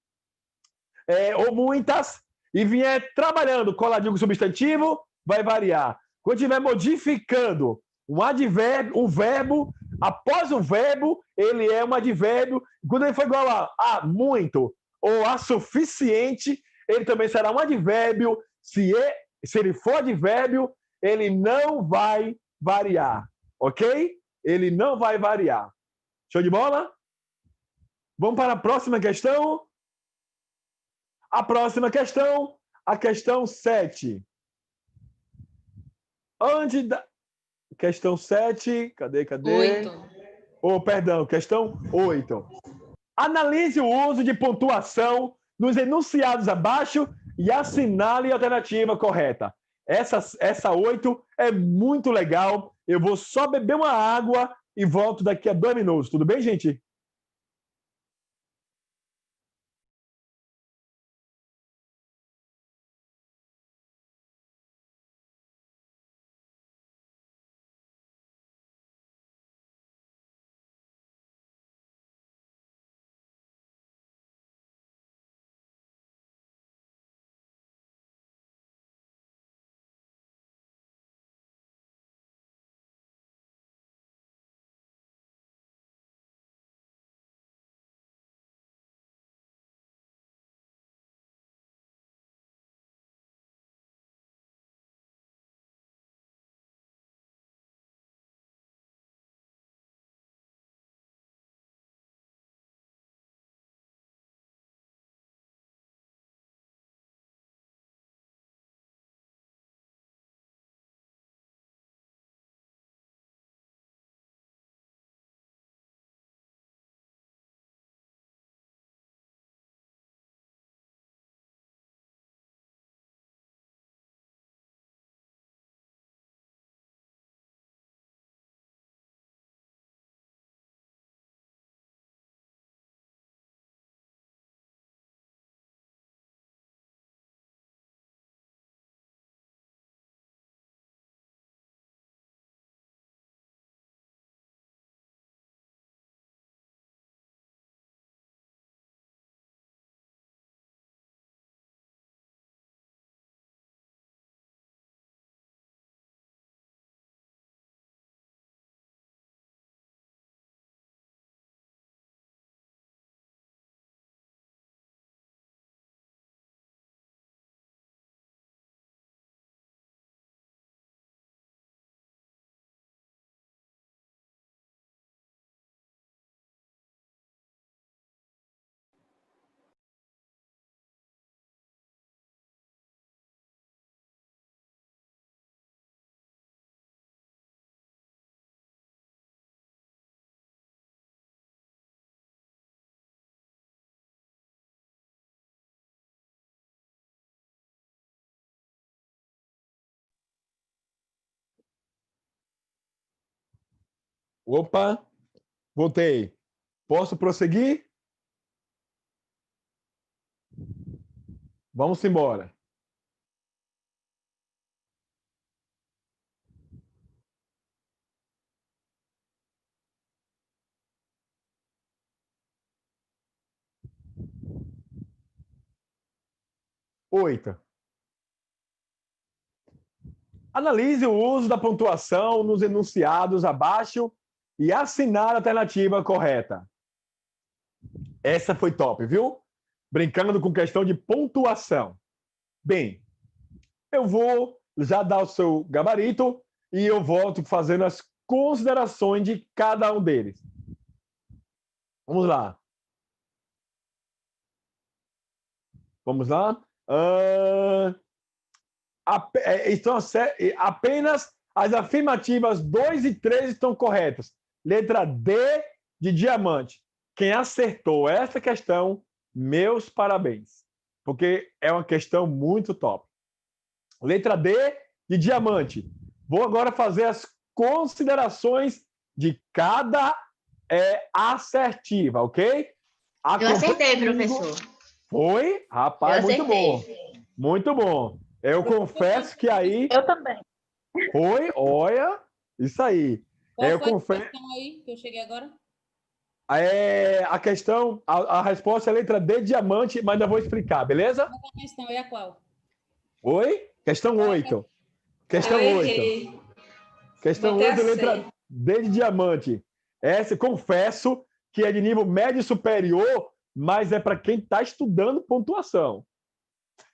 ou muitas, e vier trabalhando coladinho com substantivo, vai variar. Quando estiver modificando um advérbio, um verbo, após o verbo, ele é um advérbio. Quando ele for igual a muito ou a suficiente, ele também será um advérbio. Se ele for advérbio, ele não vai variar, ok? Ele não vai variar. Show de bola? Vamos para a próxima questão? A próxima questão, a questão 7. Antes da... Questão 7, cadê? 8. Perdão, questão 8. Analise o uso de pontuação nos enunciados abaixo e assinale a alternativa correta. Essa 8 é muito legal. Eu vou só beber uma água e volto daqui a 2 minutos. Tudo bem, gente? Opa, voltei. Posso prosseguir? Vamos embora. Oito. Analise o uso da pontuação nos enunciados abaixo e assinar a alternativa correta. Essa foi top, viu? Brincando com questão de pontuação. Bem, eu vou já dar o seu gabarito e eu volto fazendo as considerações de cada um deles. Vamos lá. Vamos lá. Então, apenas as afirmativas 2 e 3 estão corretas. Letra D de diamante. Quem acertou essa questão, meus parabéns. Porque é uma questão muito top. Letra D de diamante. Vou agora fazer as considerações de cada assertiva, ok? Eu acertei, professor. Foi? Rapaz, muito bom. Muito bom. Eu confesso que aí... Eu também. Foi? Olha, isso aí. Qual foi a questão aí que eu cheguei agora? A questão, a resposta é a letra D, diamante, mas ainda vou explicar, beleza? Qual a questão? E a qual? Oi? Questão 8. Questão 8. Questão 8, letra D de diamante. Essa, confesso que é de nível médio e superior, mas é para quem está estudando pontuação.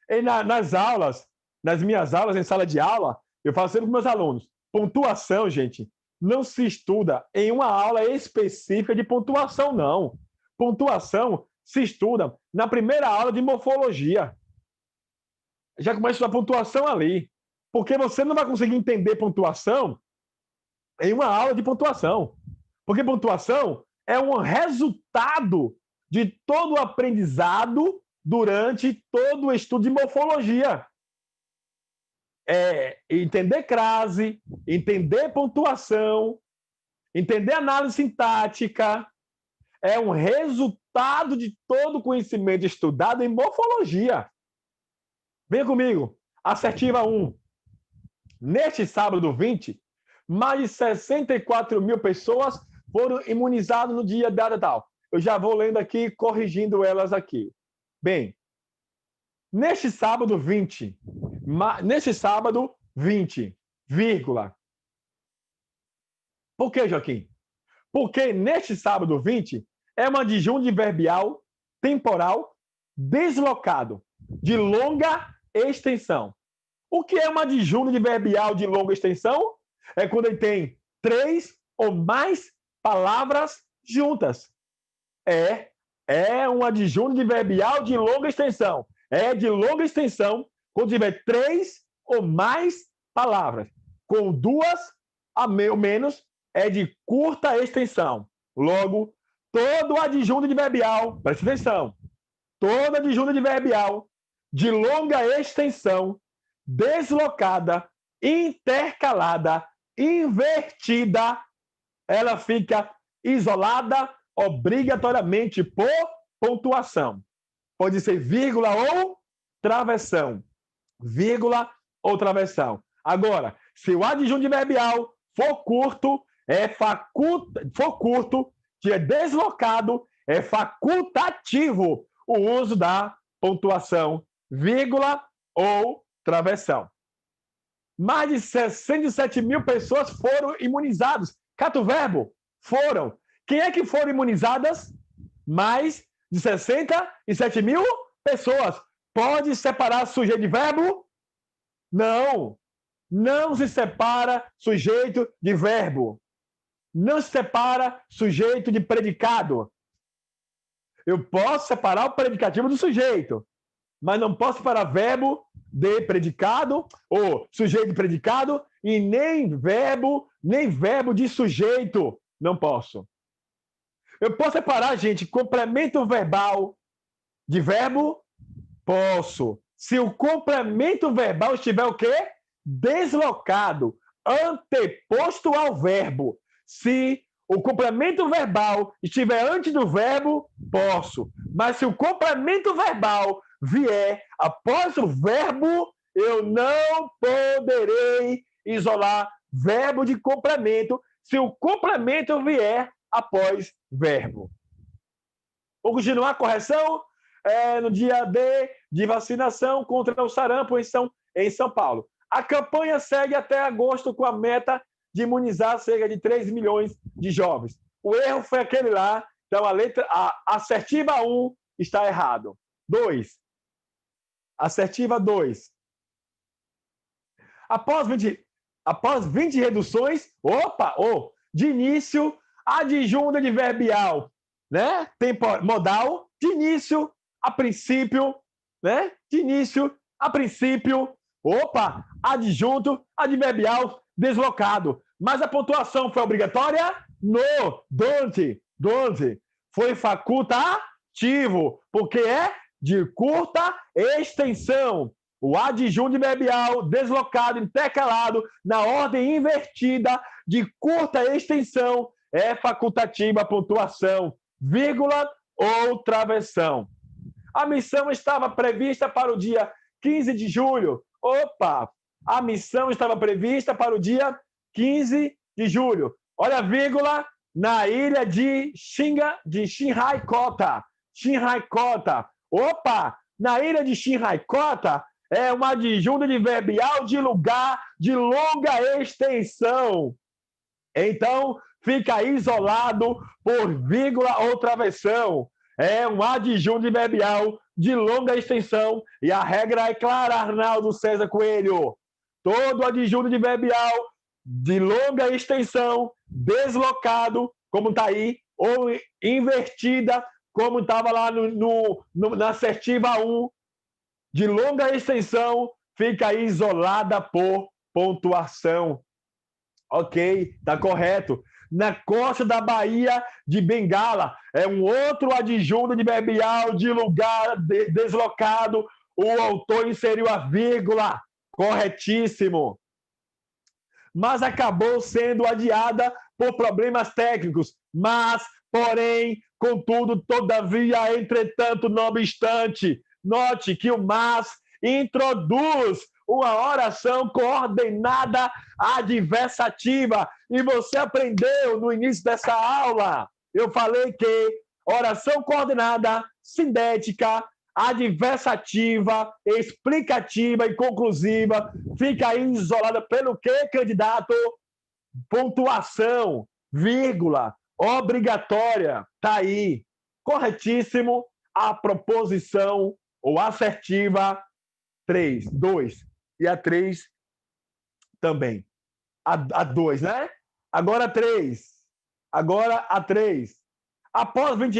E nas aulas, nas minhas aulas, em sala de aula, eu falo sempre com meus alunos, pontuação, gente, não se estuda em uma aula específica de pontuação, não. Pontuação se estuda na primeira aula de morfologia. Já começa a estudar pontuação ali. Porque você não vai conseguir entender pontuação em uma aula de pontuação. Porque pontuação é um resultado de todo o aprendizado durante todo o estudo de morfologia. Entender crase, entender pontuação, entender análise sintática, é um resultado de todo o conhecimento estudado em morfologia. Venha comigo. Assertiva 1. Neste sábado 20, mais de 64 mil pessoas foram imunizadas no dia data tal. Eu já vou lendo aqui, corrigindo elas aqui. Bem, neste sábado 20, vírgula. Por que, Joaquim? Porque neste sábado 20 é uma adjunto adverbial temporal deslocado, de longa extensão. O que é uma adjunto adverbial de longa extensão? É quando ele tem 3 ou mais palavras juntas. É um adjunto adverbial de longa extensão. É de longa extensão quando tiver 3 ou mais palavras. Com 2 a menos é de curta extensão. Logo, todo adjunto adverbial, presta atenção, todo adjunto adverbial de longa extensão, deslocada, intercalada, invertida, ela fica isolada obrigatoriamente por pontuação. Pode ser vírgula ou travessão. Vírgula ou travessão. Agora, se o adjunto adverbial for curto, que é deslocado, é facultativo o uso da pontuação, vírgula ou travessão. Mais de 67 mil pessoas foram imunizadas. Cato verbo, foram. Quem é que foram imunizadas? Mais de 67 mil pessoas. Pode separar sujeito de verbo? Não. Não se separa sujeito de verbo. Não se separa sujeito de predicado. Eu posso separar o predicativo do sujeito, mas não posso separar verbo de predicado ou sujeito de predicado e nem verbo de sujeito. Não posso. Eu posso separar, gente, complemento verbal de verbo? Posso. Se o complemento verbal estiver o quê? Deslocado, anteposto ao verbo. Se o complemento verbal estiver antes do verbo, posso. Mas se o complemento verbal vier após o verbo, eu não poderei isolar verbo de complemento se o complemento vier após verbo. Vou continuar a correção no dia D de vacinação contra o sarampo em São Paulo. A campanha segue até agosto com a meta de imunizar cerca de 3 milhões de jovens. O erro foi aquele lá, então a assertiva 1 está errado. 2. Assertiva 2. Após 20 reduções, de início, adjunta adverbial, né? Modal, de início, a princípio, né? De início, a princípio, adjunto adverbial deslocado. Mas a pontuação foi obrigatória? No, don't. Foi facultativo, porque é de curta extensão. O adjunto adverbial deslocado, intercalado, na ordem invertida, de curta extensão, é facultativa a pontuação, vírgula ou travessão. A missão estava prevista para o dia 15 de julho. A missão estava prevista para o dia 15 de julho. Olha a vírgula, na ilha de Shinhaikota. Na ilha de Shinhaikota é uma adjunta adverbial de lugar de longa extensão. Então, fica isolado por vírgula ou travessão. É um adjunto adverbial de longa extensão. E a regra é clara, Arnaldo César Coelho. Todo adjunto adverbial de longa extensão, deslocado, como está aí, ou invertida, como estava lá na assertiva 1, de longa extensão, fica isolada por pontuação. Ok, está correto. Na costa da Baía de Bengala, é um outro adjunto adverbial de lugar deslocado, o autor inseriu a vírgula, corretíssimo. Mas acabou sendo adiada por problemas técnicos. Mas, porém, contudo, todavia, entretanto, não obstante, note que o mas introduz uma oração coordenada adversativa. E você aprendeu no início dessa aula, eu falei que oração coordenada, sintética, adversativa, explicativa e conclusiva fica isolada pelo quê, candidato? Pontuação, vírgula, obrigatória. Está aí. Corretíssimo a proposição ou assertiva 2. E a 3 também. A 2, né? Agora a 3. Após 20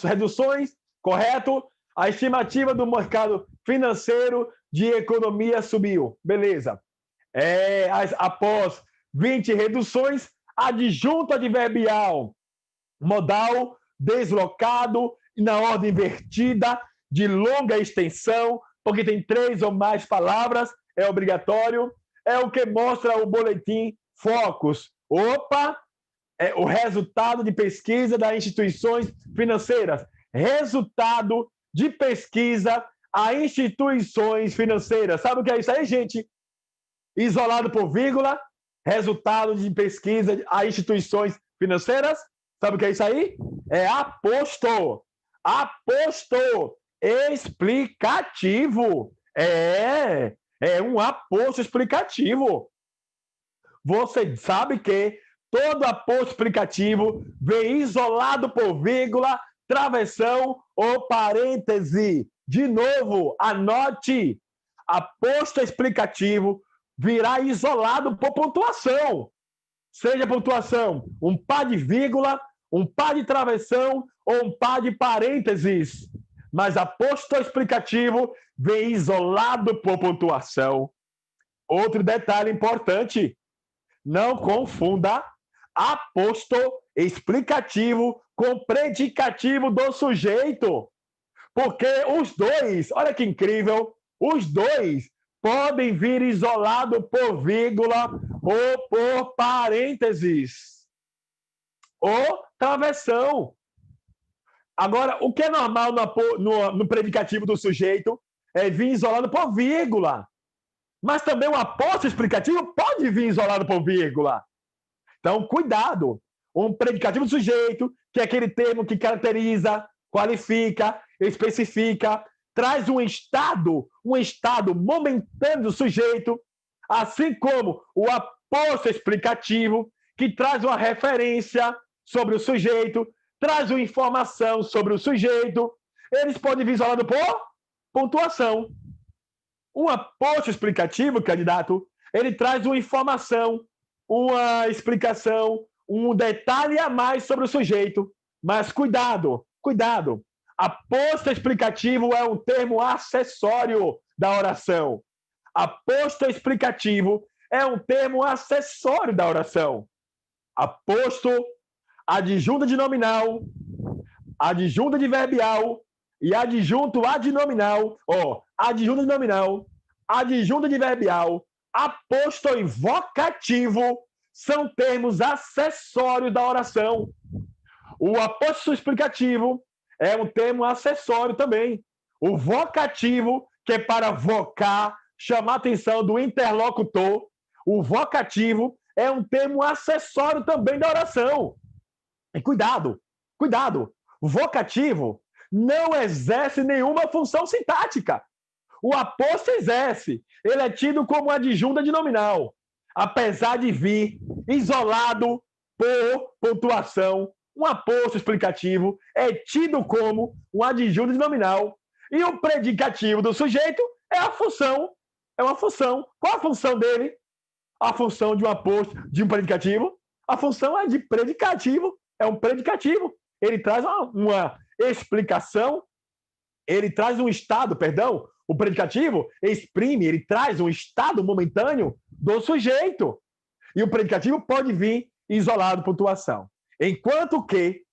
reduções, correto? A estimativa do mercado financeiro de economia subiu. Beleza. Após 20 reduções, adjunto adverbial modal deslocado na ordem invertida de longa extensão, porque tem 3 ou mais palavras, é obrigatório. É o que mostra o boletim Focus. É o resultado de pesquisa das instituições financeiras. Resultado de pesquisa a instituições financeiras. Sabe o que é isso aí, gente? Isolado por vírgula, resultado de pesquisa a instituições financeiras. Sabe o que é isso aí? É aposto. Explicativo. É um aposto explicativo. Você sabe que todo aposto explicativo vem isolado por vírgula, travessão ou parêntese. De novo, anote. Aposto explicativo virá isolado por pontuação. Seja pontuação um par de vírgula, um par de travessão ou um par de parênteses. Mas aposto explicativo vem isolado por pontuação. Outro detalhe importante, não confunda aposto explicativo com predicativo do sujeito. Porque os dois, olha que incrível, os dois podem vir isolado por vírgula ou por parênteses. ou travessão. Agora, o que é normal no predicativo do sujeito é vir isolado por vírgula. Mas também o aposto explicativo pode vir isolado por vírgula. Então, cuidado. Um predicativo do sujeito, que é aquele termo que caracteriza, qualifica, especifica, traz um estado momentâneo do sujeito, assim como o aposto explicativo, que traz uma referência sobre o sujeito, traz uma informação sobre o sujeito. Eles podem vir isolados por pontuação. Um aposto explicativo, candidato, ele traz uma informação, uma explicação, um detalhe a mais sobre o sujeito. Mas cuidado. Aposto explicativo é um termo acessório da oração. Aposto explicativo é um termo acessório da oração. Aposto, adjunta de nominal, adjunta de verbial e adjunto adnominal. Adjunta de nominal, adjunta de verbial, aposto e vocativo são termos acessórios da oração. O aposto explicativo é um termo acessório também. O vocativo, que é para vocar, chamar a atenção do interlocutor. O vocativo é um termo acessório também da oração. E cuidado. O vocativo não exerce nenhuma função sintática. O aposto exerce. Ele é tido como adjunta de nominal, apesar de vir isolado por pontuação. Um aposto explicativo é tido como um adjunto de nominal. E o predicativo do sujeito é a função. É uma função. Qual a função dele? A função de um aposto, de um predicativo? A função é de predicativo. É um predicativo. Ele traz uma explicação, ele traz um estado, o predicativo exprime, ele traz um estado momentâneo do sujeito. E o predicativo pode vir isolado por pontuação. Enquanto que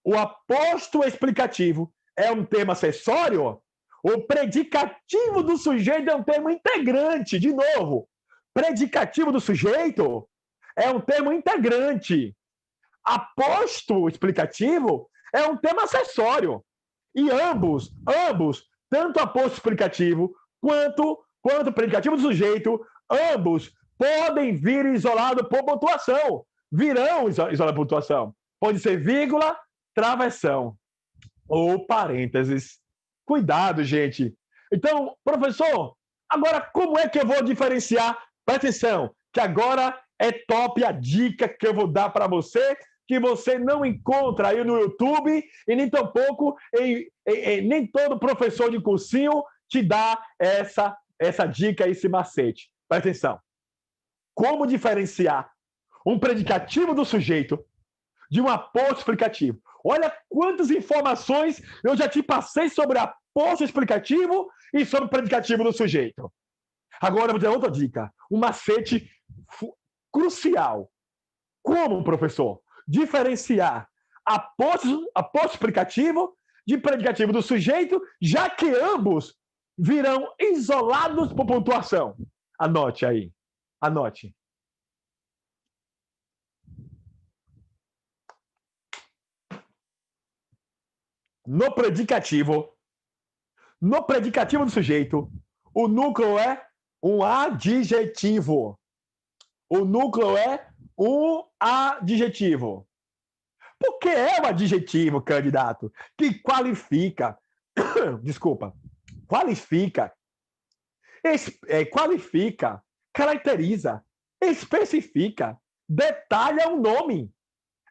o aposto explicativo é um termo acessório, o predicativo do sujeito é um termo integrante. De novo, predicativo do sujeito é um termo integrante. Aposto explicativo é um termo acessório. E ambos, tanto aposto explicativo quanto predicativo do sujeito, ambos podem vir isolado por pontuação. Virão isolado por pontuação. Pode ser vírgula, travessão ou parênteses. Cuidado, gente. Então, professor, agora como é que eu vou diferenciar? Presta atenção, que agora é top a dica que eu vou dar para você, que você não encontra aí no YouTube e nem tampouco nem todo professor de cursinho te dá essa dica, esse macete. Presta atenção. Como diferenciar um predicativo do sujeito de um aposto explicativo? Olha quantas informações eu já te passei sobre aposto explicativo e sobre o predicativo do sujeito. Agora eu vou dar outra dica, um macete crucial. Como, professor, diferenciar aposto explicativo de predicativo do sujeito, já que ambos virão isolados por pontuação? Anote aí. Anote. No predicativo do sujeito, o núcleo é um adjetivo. O núcleo é um adjetivo. Por que é um adjetivo, candidato? Que qualifica, qualifica, caracteriza, especifica, detalha um nome.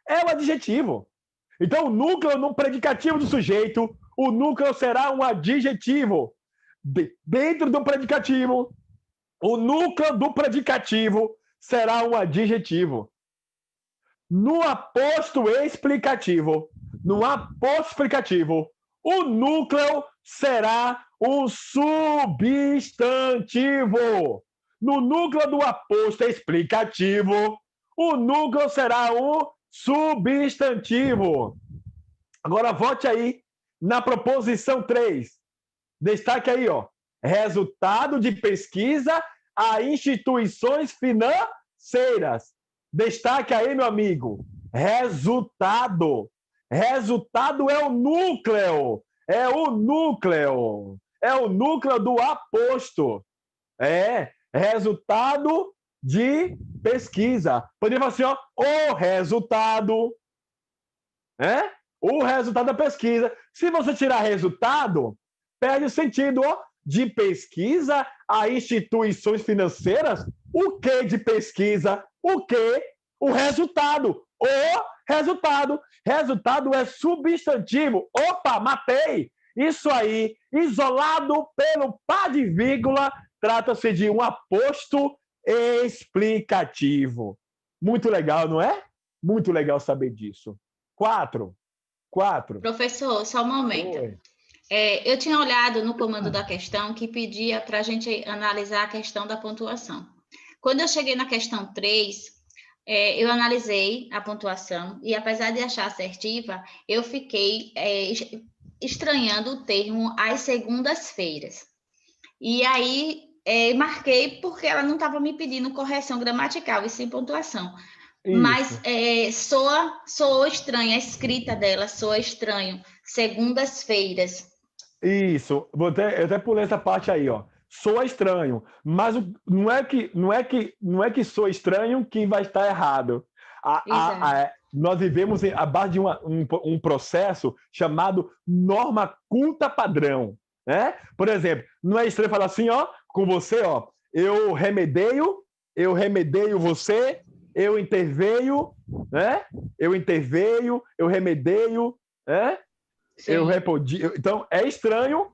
É um adjetivo. Então, o núcleo no predicativo do sujeito, o núcleo será um adjetivo. Dentro do predicativo, o núcleo do predicativo será um adjetivo. No aposto explicativo, o núcleo será um substantivo. No núcleo do aposto explicativo, o núcleo será um substantivo. Agora vote aí na proposição 3. Destaque aí, resultado de pesquisa a instituições financeiras. Destaque aí, meu amigo. Resultado. Resultado é o núcleo. É o núcleo. É o núcleo do aposto. É resultado de pesquisa. Poderia falar assim, ó, o resultado. O resultado da pesquisa. Se você tirar resultado, perde o sentido, ó, de pesquisa a instituições financeiras. O que de pesquisa? O que? O resultado. O resultado. Resultado é substantivo. Opa, matei! Isso aí, isolado pelo par de vírgula, trata-se de um aposto explicativo. Muito legal, não é? Muito legal saber disso. 4. Professor, só um momento. Eu tinha olhado no comando da questão que pedia para a gente analisar a questão da pontuação. Quando eu cheguei na questão 3, eu analisei a pontuação e, apesar de achar assertiva, eu fiquei estranhando o termo às segundas-feiras. E aí, marquei porque ela não estava me pedindo correção gramatical e sim pontuação. Isso. Mas soa estranho, a escrita dela soa estranho. Segundas-feiras. Isso, eu até pulei essa parte aí, ó. Soa estranho, mas não é que soa estranho que vai estar errado. Nós vivemos à base de um processo chamado norma culta padrão, né? Por exemplo, não é estranho falar assim, ó, com você, ó, eu remedeio você, eu interveio, né? Eu remedeio, né? Sim. Eu repudio. Então, é estranho,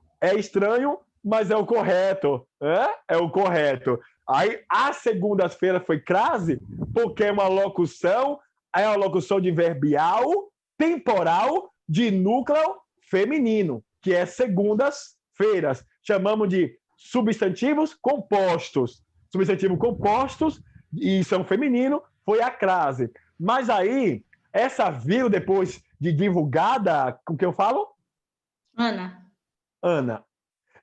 mas é o correto, né? É o correto. Aí, a segunda-feira foi crase, porque é uma locução adverbial temporal de núcleo feminino, que é segundas-feiras. Chamamos de substantivos compostos. Substantivos compostos, e são feminino, foi a crase. Mas aí, essa vírgula depois de divulgada, com que eu falo? Ana.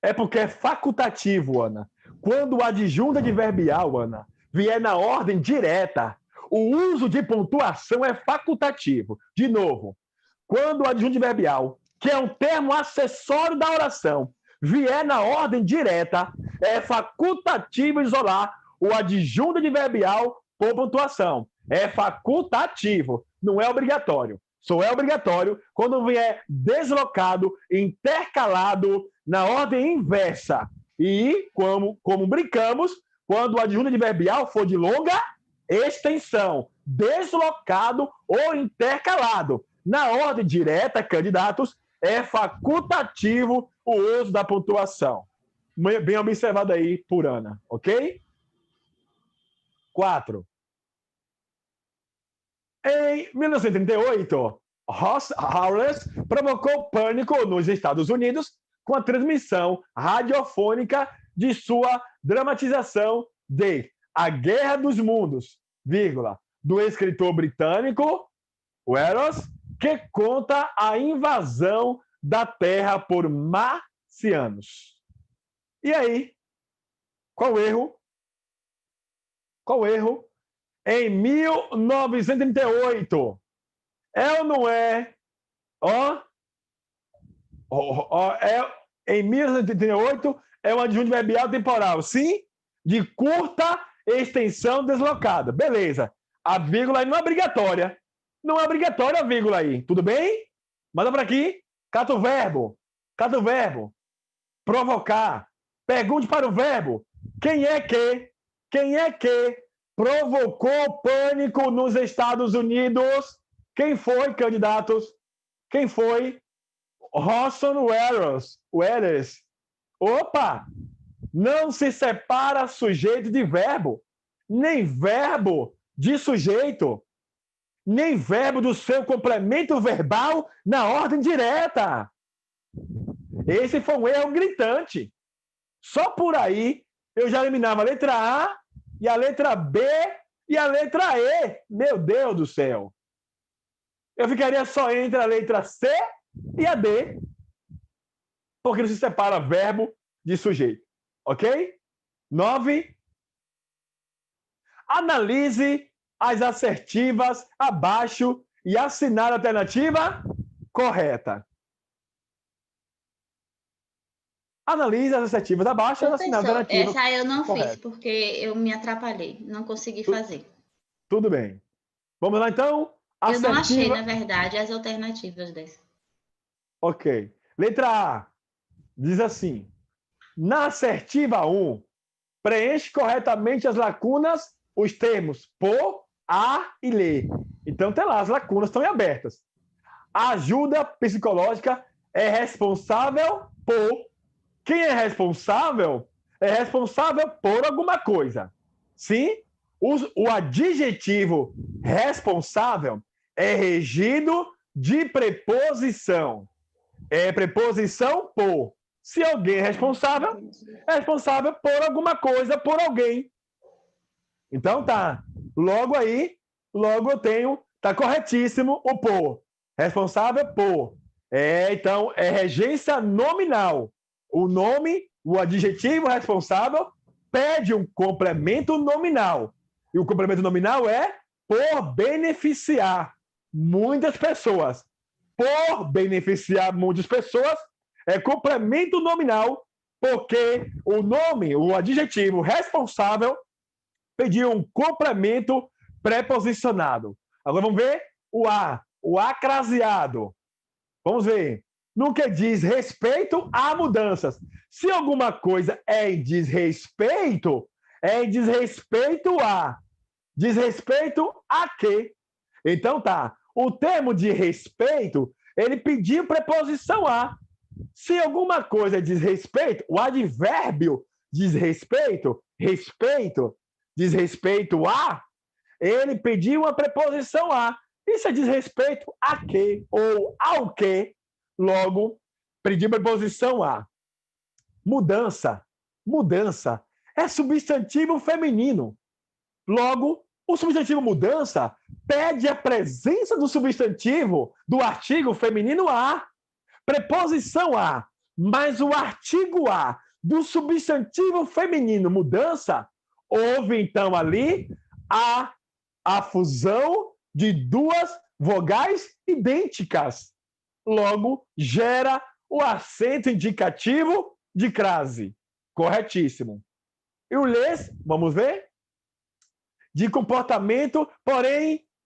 É porque é facultativo, Ana. Quando o adjunto adverbial, Ana, vier na ordem direta, o uso de pontuação é facultativo. De novo, quando o adjunto adverbial, que é um termo acessório da oração, vier na ordem direta, é facultativo isolar o adjunto adverbial por pontuação. É facultativo, não é obrigatório. Só é obrigatório quando vier deslocado, intercalado na ordem inversa. E, como brincamos, quando o adjunto adverbial for de longa extensão, deslocado ou intercalado. Na ordem direta, candidatos, é facultativo o uso da pontuação. Bem observado aí por Ana, ok? 4. Em 1938, Howells provocou pânico nos Estados Unidos com a transmissão radiofônica de sua dramatização de A Guerra dos Mundos, do escritor britânico Wells, que conta a invasão da Terra por marcianos. E aí? Qual o erro? Em 1938. É ou não é? Em 1938 é um adjunto adverbial temporal, sim? De curta extensão deslocada. Beleza. A vírgula aí não é obrigatória. Não é obrigatória a vírgula aí. Tudo bem? Manda para aqui. Cata o verbo. Provocar. Pergunte para o verbo. Quem é que provocou pânico nos Estados Unidos? Quem foi, candidatos? Quem foi? Orson Welles. Opa! Não se separa sujeito de verbo, nem verbo de sujeito, nem verbo do seu complemento verbal na ordem direta. Esse foi um erro gritante. Só por aí eu já eliminava a letra A e a letra B e a letra E. Meu Deus do céu. Eu ficaria só entre a letra C e a D, porque não se separa verbo de sujeito. Ok? 9. Analise as assertivas abaixo e assinar a alternativa correta. Analise as assertivas abaixo e assinar a Professor, alternativa essa eu não fiz, correta. porque eu me atrapalhei, não consegui fazer. Tudo bem. Vamos lá, então? Eu não achei, Assertiva. na verdade, as alternativas dessa. Ok. Letra A. Diz assim. Na assertiva 1, preenche corretamente as lacunas, os termos por, a e ler. Então, tem lá, as lacunas estão abertas. A ajuda psicológica é responsável por. Quem é responsável? É responsável por alguma coisa. Sim? O adjetivo responsável é regido de preposição. É preposição por. Se alguém é responsável por alguma coisa, por alguém. Então tá. Logo aí, logo eu tenho, tá corretíssimo o por. Responsável por. Então, é regência nominal. O nome, o adjetivo responsável, pede um complemento nominal. E o complemento nominal é por beneficiar muitas pessoas. Por beneficiar muitas pessoas, é complemento nominal, porque o nome, o adjetivo responsável, pediu um complemento preposicionado. Agora vamos ver o acraseado. Vamos ver. No que diz respeito a mudanças. Se alguma coisa é em desrespeito, é em desrespeito a. Desrespeito a quê? Então tá. O termo de respeito, ele pediu preposição a. Se alguma coisa é desrespeito, o advérbio desrespeito, respeito, desrespeito a, ele pediu uma preposição a. Isso é desrespeito a quê? Ou ao quê? Logo, pediu preposição a. Mudança. Mudança é substantivo feminino. Logo, o substantivo mudança pede a presença do substantivo do artigo feminino a. Preposição a, mas o artigo a do substantivo feminino mudança, houve então ali a fusão de duas vogais idênticas. Logo, gera o acento indicativo de crase. Corretíssimo. E o lês, vamos ver? De comportamento,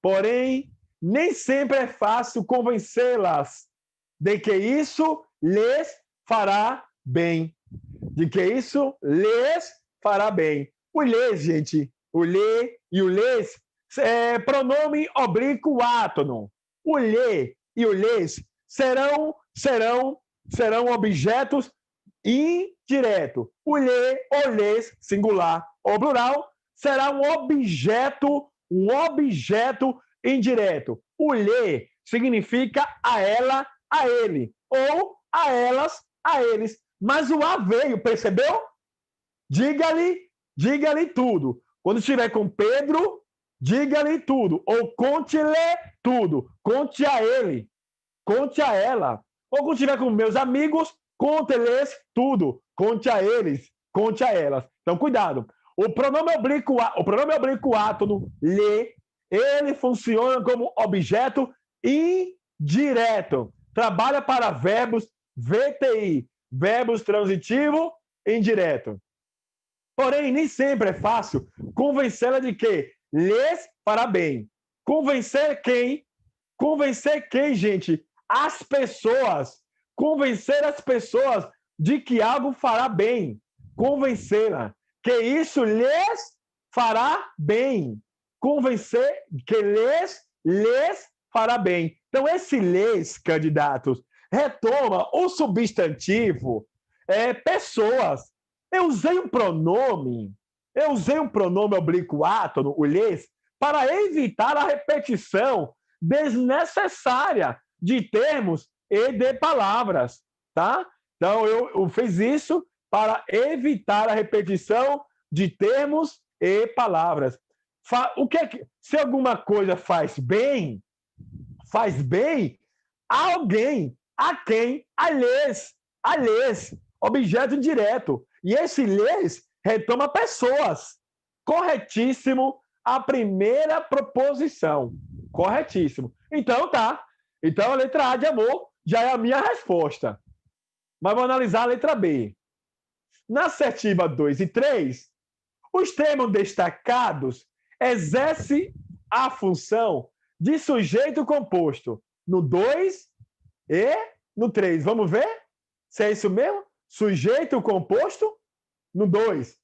porém, nem sempre é fácil convencê-las de que isso lhes fará bem. De que isso lhes fará bem. O lhes, gente, o lhe e o lhes é pronome oblíquo átono. O lhe e o lhes serão objetos indiretos. O lhe ou lhes, singular ou plural, será um objeto indireto. O lhe significa a ela, a ele, ou a elas, a eles. Mas o a veio, percebeu? Diga-lhe tudo. Quando estiver com Pedro, diga-lhe tudo. Ou conte-lhe tudo. Conte a ele. Conte a ela. Ou quando estiver com meus amigos, conte-lhes tudo. Conte a eles. Conte a elas. Então, cuidado. O pronome oblíquo átono, lhe, ele funciona como objeto indireto. Trabalha para verbos VTI, verbos transitivo indireto. Porém, nem sempre é fácil convencê-la de que lhes fará bem. Convencer quem? Convencer quem, gente? As pessoas. Convencer as pessoas de que algo fará bem. Convencê-la que isso lhes fará bem. Convencer que lhes fará bem. Então, esse lhes, candidatos, retoma o substantivo pessoas. Eu usei um pronome oblíquo átono, o lhes, para evitar a repetição desnecessária de termos e de palavras, tá? Então, eu fiz isso para evitar a repetição de termos e palavras. Se alguma coisa faz bem a alguém, a quem, a lhes, objeto indireto. E esse lhes retoma pessoas. Corretíssimo a primeira proposição. Corretíssimo. Então tá. Então a letra A de amor já é a minha resposta. Mas vou analisar a letra B. Na assertiva 2 e 3, os termos destacados exercem a função de sujeito composto no 2 e no 3. Vamos ver se é isso mesmo? Sujeito composto no 2.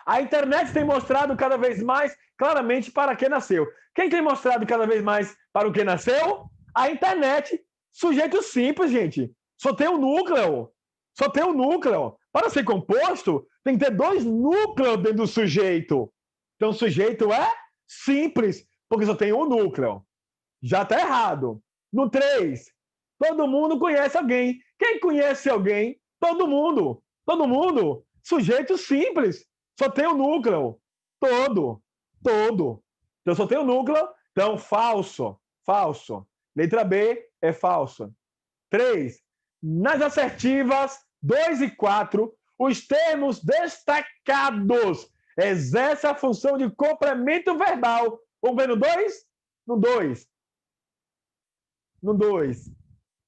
A internet tem mostrado cada vez mais claramente para que nasceu. Quem tem mostrado cada vez mais para o que nasceu? A internet. Sujeito simples, gente. Só tem um núcleo. Só tem um núcleo. Para ser composto, tem que ter 2 núcleos dentro do sujeito. Então, o sujeito é simples, porque só tem um núcleo. Já está errado. No 3, todo mundo conhece alguém. Quem conhece alguém? Todo mundo. Todo mundo. Sujeito simples. Só tem o núcleo. Todo. Então, só tem o núcleo. Então, falso. Falso. Letra B é falso. 3. Nas assertivas 2 e 4, os termos destacados exercem a função de complemento verbal. Vamos ver no 2? No 2. No 2.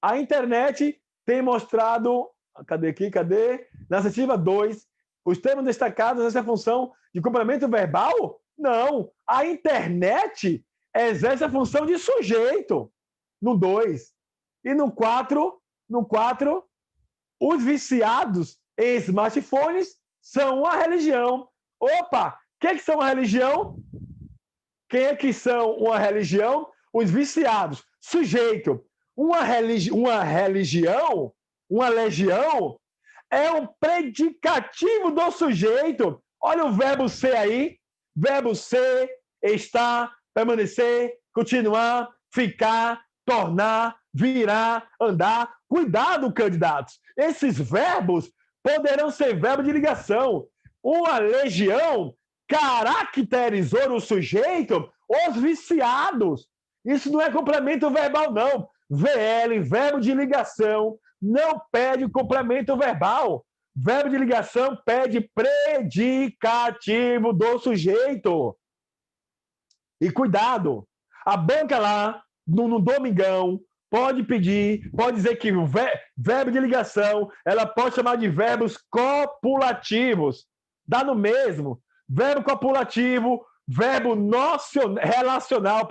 A internet tem mostrado... Cadê aqui? Cadê? Na assertiva 2, os termos destacados exercem a função de complemento verbal? Não. A internet exerce a função de sujeito. No 2. E no 4, os viciados em smartphones são uma religião. Opa! O que é que são uma religião? Quem é que são uma religião? Os viciados. Sujeito. Uma religião, uma legião, é um predicativo do sujeito. Olha o verbo ser aí. Verbo ser, estar, permanecer, continuar, ficar, tornar, virar, andar. Cuidado, candidatos. Esses verbos poderão ser verbo de ligação. Uma legião caracterizou o sujeito, os viciados. Isso não é complemento verbal, não. VL, verbo de ligação, não pede complemento verbal. Verbo de ligação pede predicativo do sujeito. E cuidado, a banca lá, no domingão, pode pedir, pode dizer que o verbo de ligação, ela pode chamar de verbos copulativos. Dá no mesmo. Verbo copulativo, verbo relacional,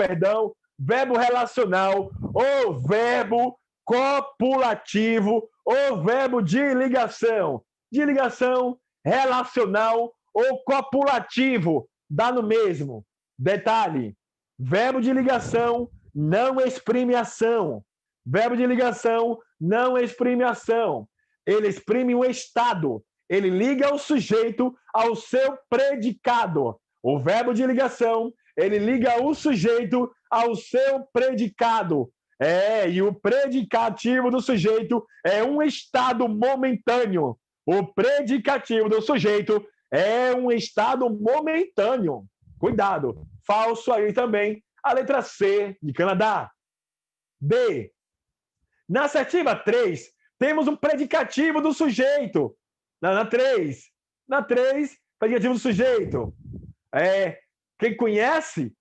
verbo relacional, ou verbo copulativo, ou verbo de ligação. De ligação, relacional ou copulativo. Dá no mesmo. Detalhe, verbo de ligação não exprime ação. Verbo de ligação não exprime ação. Ele exprime um estado. Ele liga o sujeito ao seu predicado. O verbo de ligação, ele liga o sujeito ao seu predicado. E o predicativo do sujeito é um estado momentâneo. O predicativo do sujeito é um estado momentâneo. Cuidado. Falso aí também. A letra C, de Canadá. D. Na assertiva 3, temos um predicativo do sujeito. Na 3. Na 3, predicativo do sujeito. Quem conhece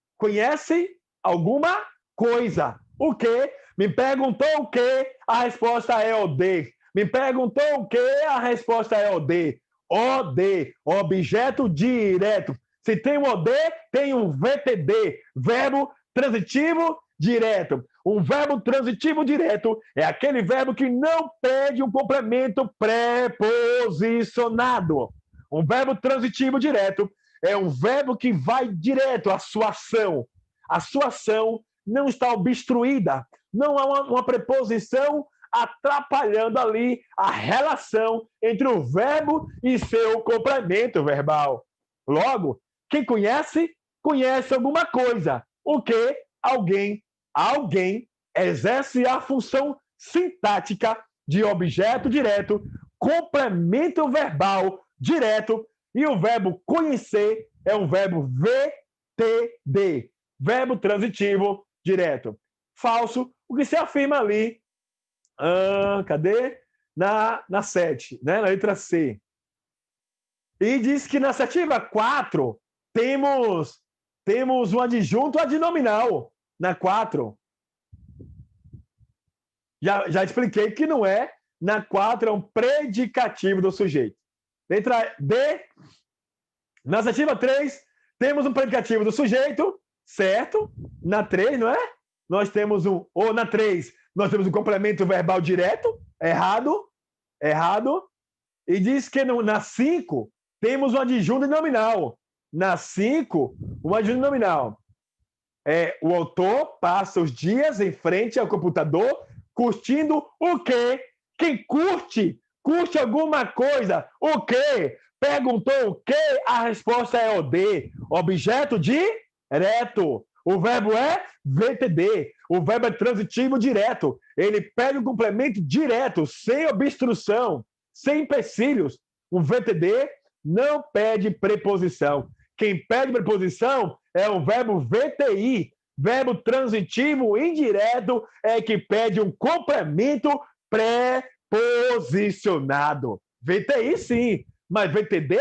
alguma coisa. O quê? Me perguntou o quê? A resposta é o D. Me perguntou o quê? A resposta é o D. OD, objeto direto. Se tem um OD, tem um VTD, verbo transitivo direto. Um verbo transitivo direto é aquele verbo que não pede um complemento preposicionado. Um verbo transitivo direto é um verbo que vai direto à sua ação. A sua ação não está obstruída. Não há uma preposição atrapalhando ali a relação entre o verbo e seu complemento verbal. Logo, quem conhece alguma coisa. O que? Alguém exerce a função sintática de objeto direto, complemento verbal direto, e o verbo conhecer é um verbo VTD, verbo transitivo direto. Falso, o que se afirma ali, cadê? Na 7, né? Na letra C. E diz que na assertiva 4 temos um adjunto adnominal. Na 4. Já expliquei que não é. Na 4 é um predicativo do sujeito. Letra D. Na assertiva 3, temos um predicativo do sujeito, certo? Na 3, não é? Nós temos ou na 3, nós temos um complemento verbal direto, errado. E diz que na 5, temos um adjunto nominal. Na 5, um adjunto nominal. O autor passa os dias em frente ao computador curtindo o quê? Quem curte? Curte alguma coisa. O quê? Perguntou o quê? A resposta é OD. Objeto direto. O verbo é VTD. O verbo é transitivo direto. Ele pede um complemento direto, sem obstrução, sem empecilhos. O VTD não pede preposição. Quem pede preposição é o verbo VTI. Verbo transitivo indireto é que pede um complemento preposicionado. VTI sim, mas VTD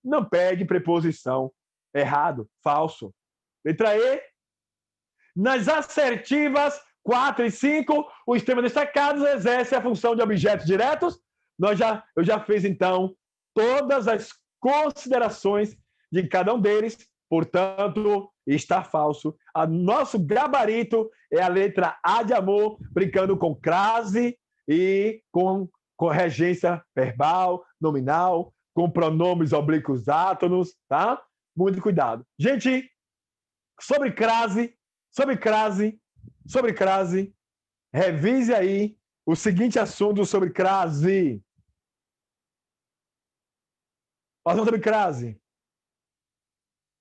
não pede preposição. Errado, falso. Letra E. Nas assertivas 4 e 5, os temas destacados exercem a função de objetos diretos. Eu já fiz, então, todas as considerações de cada um deles, portanto, está falso. Nosso gabarito é a letra A de amor, brincando com crase e com regência verbal, nominal, com pronomes oblíquos átonos, tá? Muito cuidado. Gente, sobre crase, revise aí o seguinte assunto sobre crase. Assunto sobre crase.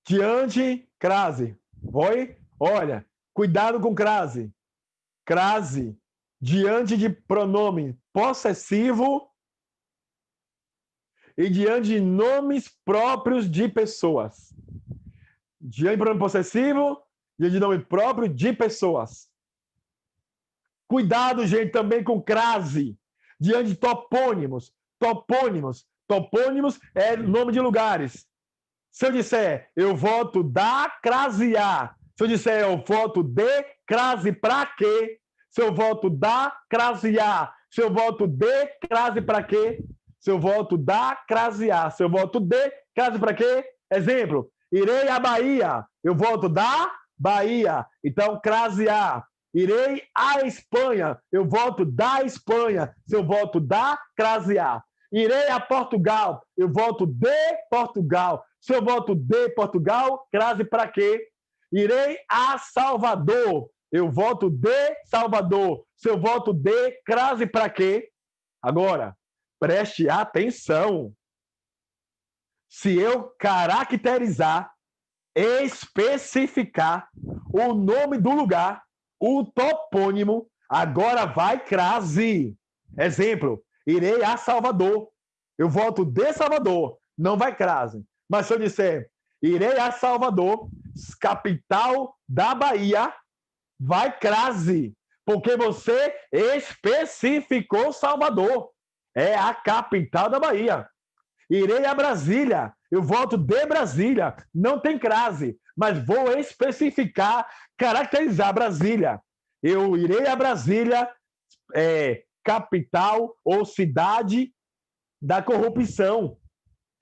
Diante, crase. Oi? Olha, cuidado com crase. Crase, diante de pronome possessivo e diante de nomes próprios de pessoas. Diante de pronome possessivo e de nome próprio de pessoas. Cuidado, gente, também com crase. Diante de topônimos. Topônimos é nome de lugares. Se eu disser, eu voto da crase A. Se eu disser, eu voto de crase para quê? Se eu voto da crase A. Se eu voto de crase para quê? Se eu voto da crase A. Se eu voto de crase para quê? Exemplo, irei à Bahia. Eu voto da Bahia. Então, crase A. Irei à Espanha. Eu voto da Espanha. Se eu voto da crase A. Irei a Portugal. Eu voto de Portugal. Se eu voto de Portugal, crase para quê? Irei a Salvador. Eu voto de Salvador. Se eu voto de, crase para quê? Agora, preste atenção. Se eu caracterizar, especificar o nome do lugar, o topônimo, agora vai crase. Exemplo, irei a Salvador. Eu voto de Salvador. Não vai crase. Mas se eu disser, irei a Salvador, capital da Bahia, vai crase. Porque você especificou Salvador. É a capital da Bahia. Irei a Brasília. Eu voto de Brasília. Não tem crase. Mas vou especificar, caracterizar Brasília. Eu irei a Brasília, capital ou cidade da corrupção.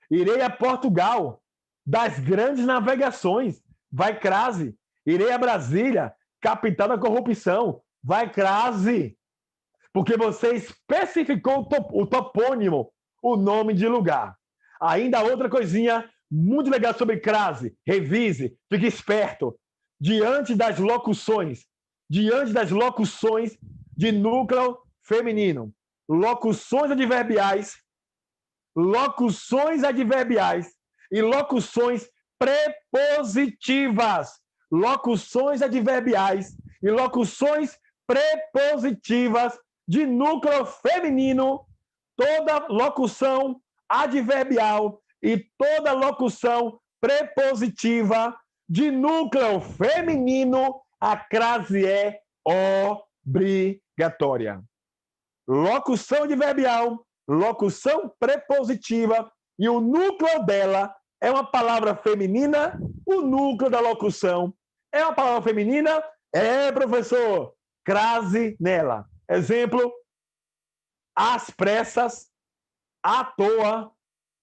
Irei a Portugal, das grandes navegações. Vai crase. Irei a Brasília, capital da corrupção. Vai crase. Porque você especificou o topônimo, o nome de lugar. Ainda outra coisinha muito legal sobre crase. Revise, fique esperto. Diante das locuções de núcleo feminino, locuções adverbiais e locuções prepositivas. Locuções adverbiais e locuções prepositivas de núcleo feminino, toda locução adverbial e toda locução prepositiva de núcleo feminino, a crase é obrigatória. Locução adverbial, locução prepositiva e o núcleo dela é uma palavra feminina, o núcleo da locução é uma palavra feminina, professor, crase nela. Exemplo, às pressas, à toa,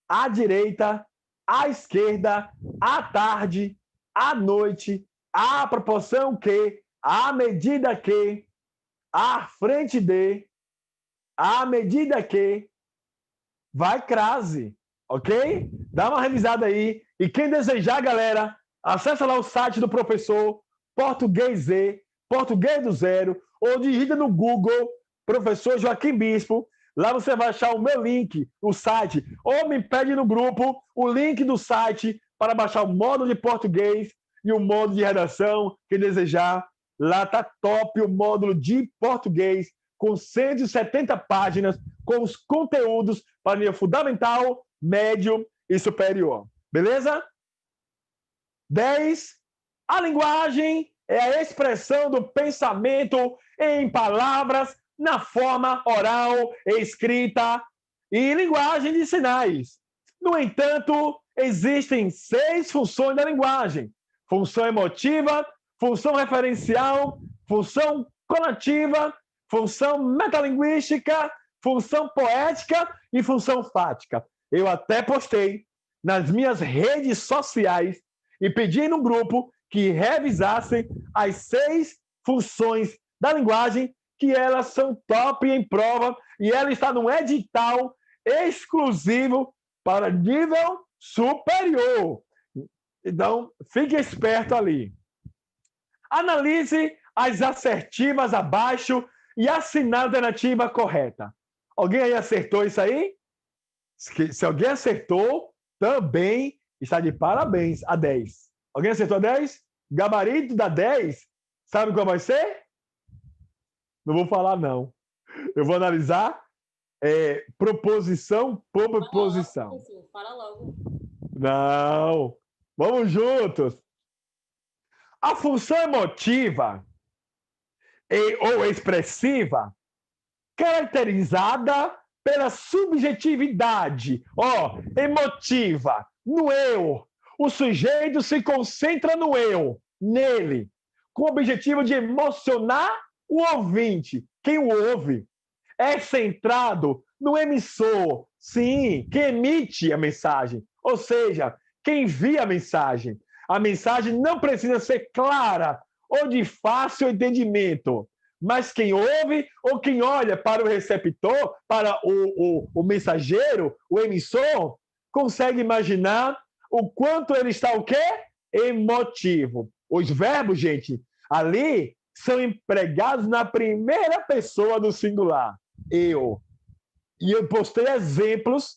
à direita, à esquerda, à tarde, à noite, à proporção que, à medida que, à frente de, à medida que, vai crase, ok? Dá uma revisada aí. E quem desejar, galera, acessa lá o site do professor Português Z, Português do Zero, ou digita no Google Professor Joaquim Bispo. Lá você vai achar o meu link, o site, ou me pede no grupo o link do site para baixar o módulo de português e o módulo de redação, quem desejar. Lá tá top o módulo de português, com 170 páginas, com os conteúdos para nível fundamental, médio e superior. Beleza? 10. A linguagem é a expressão do pensamento em palavras, na forma oral, escrita e linguagem de sinais. No entanto, existem 6 funções da linguagem: função emotiva, função referencial, função conativa, função metalinguística, função poética e função fática. Eu até postei nas minhas redes sociais e pedi no grupo que revisassem as 6 funções da linguagem, que elas são top em prova e ela está num edital exclusivo para nível superior. Então, fique esperto ali. Analise as assertivas abaixo e assinale a alternativa correta. Alguém aí acertou isso aí? Se alguém acertou, também está de parabéns. A 10. Alguém acertou a 10? Gabarito da 10, sabe qual vai ser? Não vou falar, não. Eu vou analisar proposição por proposição. Fala logo. Não. Vamos juntos. A função emotiva ou expressiva, caracterizada pela subjetividade, emotiva, no eu. O sujeito se concentra no eu, nele, com o objetivo de emocionar o ouvinte, quem o ouve. É centrado no emissor, sim, quem emite a mensagem, ou seja, quem envia a mensagem. A mensagem não precisa ser clara ou de fácil entendimento, mas quem ouve ou quem olha para o receptor, para o mensageiro, o emissor, consegue imaginar o quanto ele está o quê? Emotivo. Os verbos, gente, ali são empregados na primeira pessoa do singular, eu. E eu postei exemplos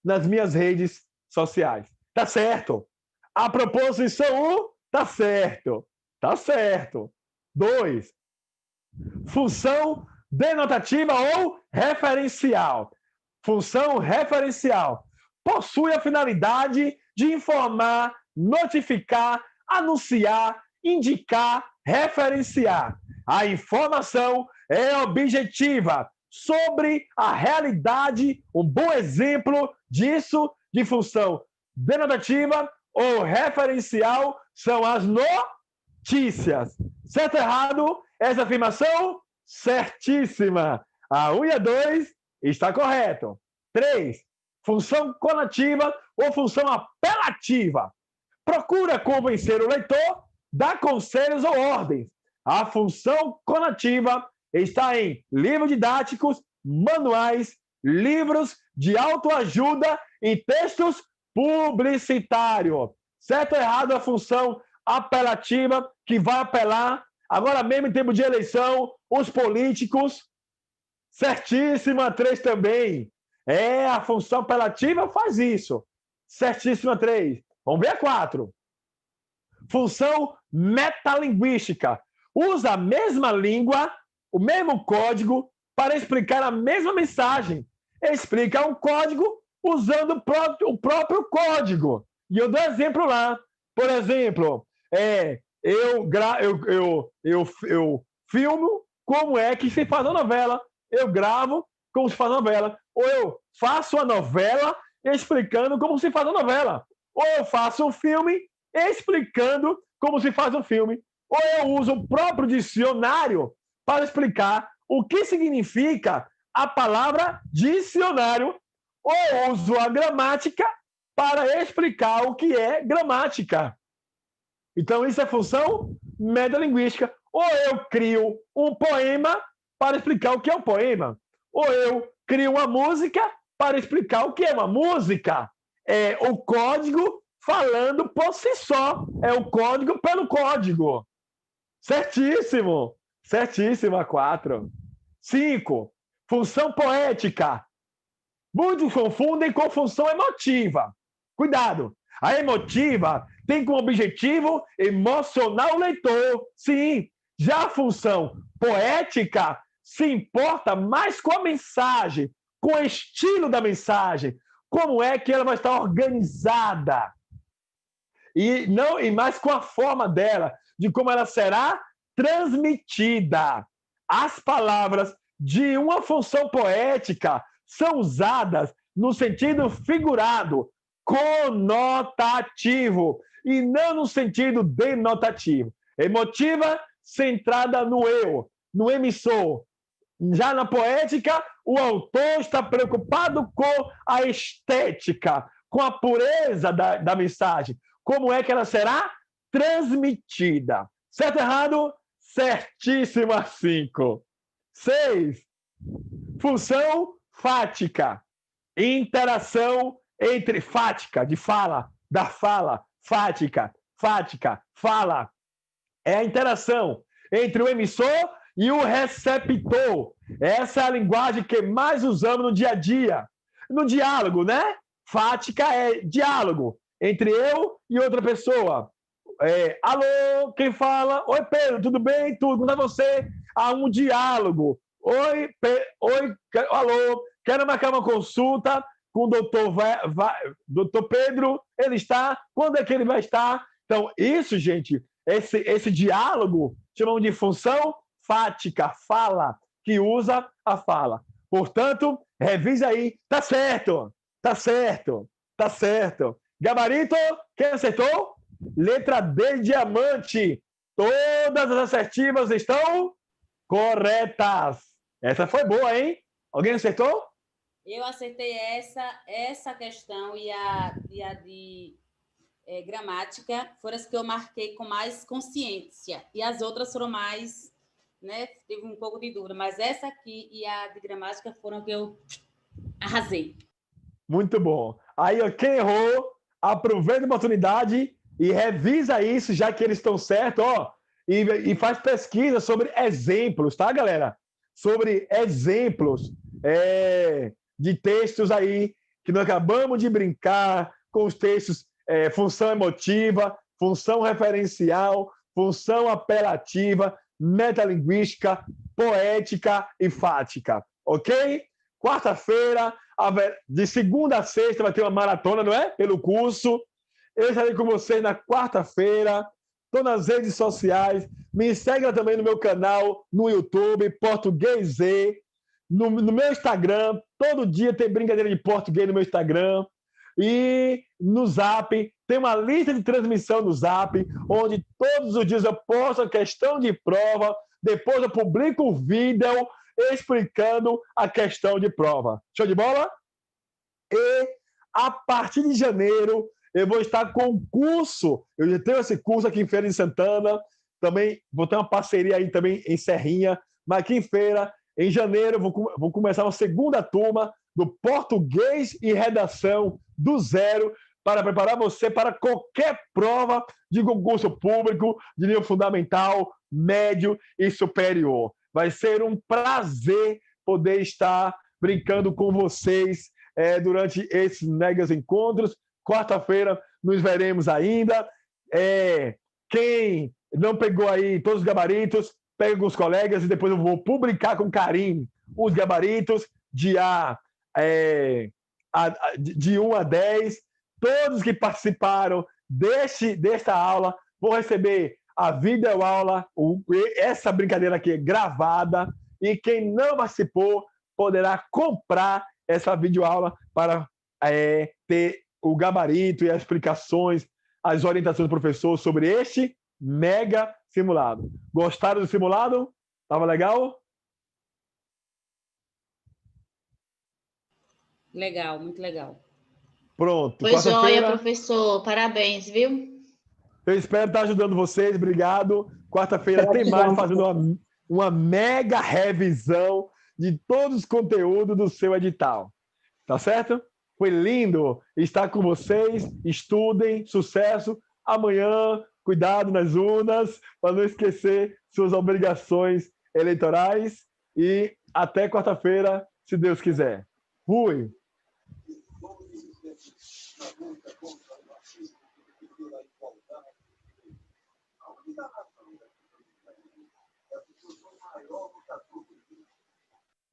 nas minhas redes sociais. Tá certo? A proposição 1, tá certo. Tá certo. 2. Função denotativa ou referencial. Função referencial. Possui a finalidade de informar, notificar, anunciar, indicar, referenciar. A informação é objetiva sobre a realidade. Um bom exemplo disso, de função denotativa ou referencial, são as notícias. Certo ou errado? Essa afirmação? Certíssima. A 1 e a 2 está correto. 3. Função conativa ou função apelativa. Procura convencer o leitor, dá conselhos ou ordens. A função conativa está em livros didáticos, manuais, livros de autoajuda e textos publicitários. Certo ou errado a função apelativa, que vai apelar, agora mesmo em tempo de eleição, os políticos? Certíssima 3 também. A função apelativa faz isso. Certíssima 3. Vamos ver a 4. Função metalinguística. Usa a mesma língua, o mesmo código, para explicar a mesma mensagem. Explica um código usando o próprio código. E eu dou exemplo lá. Por exemplo, eu filmo como é que se faz a novela. Eu gravo como se faz a novela. Ou eu faço a novela explicando como se faz a novela. Ou eu faço um filme explicando como se faz um filme. Ou eu uso o próprio dicionário para explicar o que significa a palavra dicionário, ou uso a gramática para explicar o que é gramática. Então, isso é função metalinguística. Ou eu crio um poema para explicar o que é um poema, ou eu crio uma música para explicar o que é uma música. É o código falando por si só. É o código pelo código. Certíssimo. Certíssimo, a 4. 5. Função poética. Muitos confundem com função emotiva. Cuidado. A emotiva tem como objetivo emocionar o leitor. Sim. Já a função poética se importa mais com a mensagem, com o estilo da mensagem, como é que ela vai estar organizada. E mais com a forma dela, de como ela será transmitida. As palavras de uma função poética são usadas no sentido figurado, conotativo, e não no sentido denotativo. Emotiva, centrada no eu, no emissor. Já na poética, o autor está preocupado com a estética, com a pureza da mensagem. Como é que ela será transmitida? Certo ou errado? Certíssimo, a 5. 6. Função fática. Interação entre fática, de fala, da fala, fática, fala. É a interação entre o emissor e o receptor. Essa é a linguagem que mais usamos no dia a dia. No diálogo, né? Fática é diálogo entre eu e outra pessoa. Alô, quem fala? Oi, Pedro, tudo bem? Tudo, como é você? Há um diálogo. Oi, alô, quero marcar uma consulta com o doutor Pedro. Ele está? Quando é que ele vai estar? Então, isso, gente, esse diálogo chamamos de função fática, fala, que usa a fala. Portanto, revise aí. Tá certo. Gabarito, quem acertou? Letra D, diamante. Todas as assertivas estão corretas. Essa foi boa, hein? Alguém acertou? Eu acertei essa questão e a de gramática foram as que eu marquei com mais consciência. E as outras foram mais, né? Teve um pouco de dúvida, mas essa aqui e a de gramática foram que eu arrasei. Muito bom. Aí, quem errou, aproveita a oportunidade e revisa isso, já que eles estão certos, e faz pesquisa sobre exemplos, tá, galera? Sobre exemplos de textos aí, que nós acabamos de brincar com os textos, função emotiva, função referencial, função apelativa, metalinguística, poética e fática, ok? Quarta-feira, de segunda a sexta, vai ter uma maratona, não é? Pelo curso. Eu estarei com vocês na quarta-feira. Estou nas redes sociais. Me segue também no meu canal, no YouTube, Português Z. No meu Instagram, todo dia tem brincadeira de português no meu Instagram. E no Zap, tem uma lista de transmissão no Zap, onde todos os dias eu posto a questão de prova. Depois eu publico o vídeo explicando a questão de prova. Show de bola? E a partir de janeiro eu vou estar com um curso. Eu já tenho esse curso aqui em Feira de Santana. Também vou ter uma parceria aí também em Serrinha. Mas aqui em Feira, em janeiro, eu vou começar uma segunda turma do português e redação do zero para preparar você para qualquer prova de concurso público de nível fundamental, médio e superior. Vai ser um prazer poder estar brincando com vocês durante esses megas encontros. Quarta-feira nos veremos ainda. Quem não pegou aí todos os gabaritos, pega com os colegas e depois eu vou publicar com carinho os gabaritos de 1 a 10. Todos que participaram desta aula vão receber a videoaula, essa brincadeira aqui gravada, e quem não participou poderá comprar essa videoaula para ter o gabarito e as explicações, as orientações do professor sobre este mega simulado. Gostaram do simulado? Tava legal? Legal, muito legal. Pronto. Foi joia, Quarta-feira, professor. Parabéns, viu? eu espero estar ajudando vocês. Obrigado. Quarta-feira tem mais, Gratidão, fazendo uma mega revisão de todos os conteúdos do seu edital. Tá certo? Foi lindo estar com vocês. Estudem, sucesso. Amanhã, cuidado nas urnas, para não esquecer suas obrigações eleitorais. E até quarta-feira, se Deus quiser. Fui.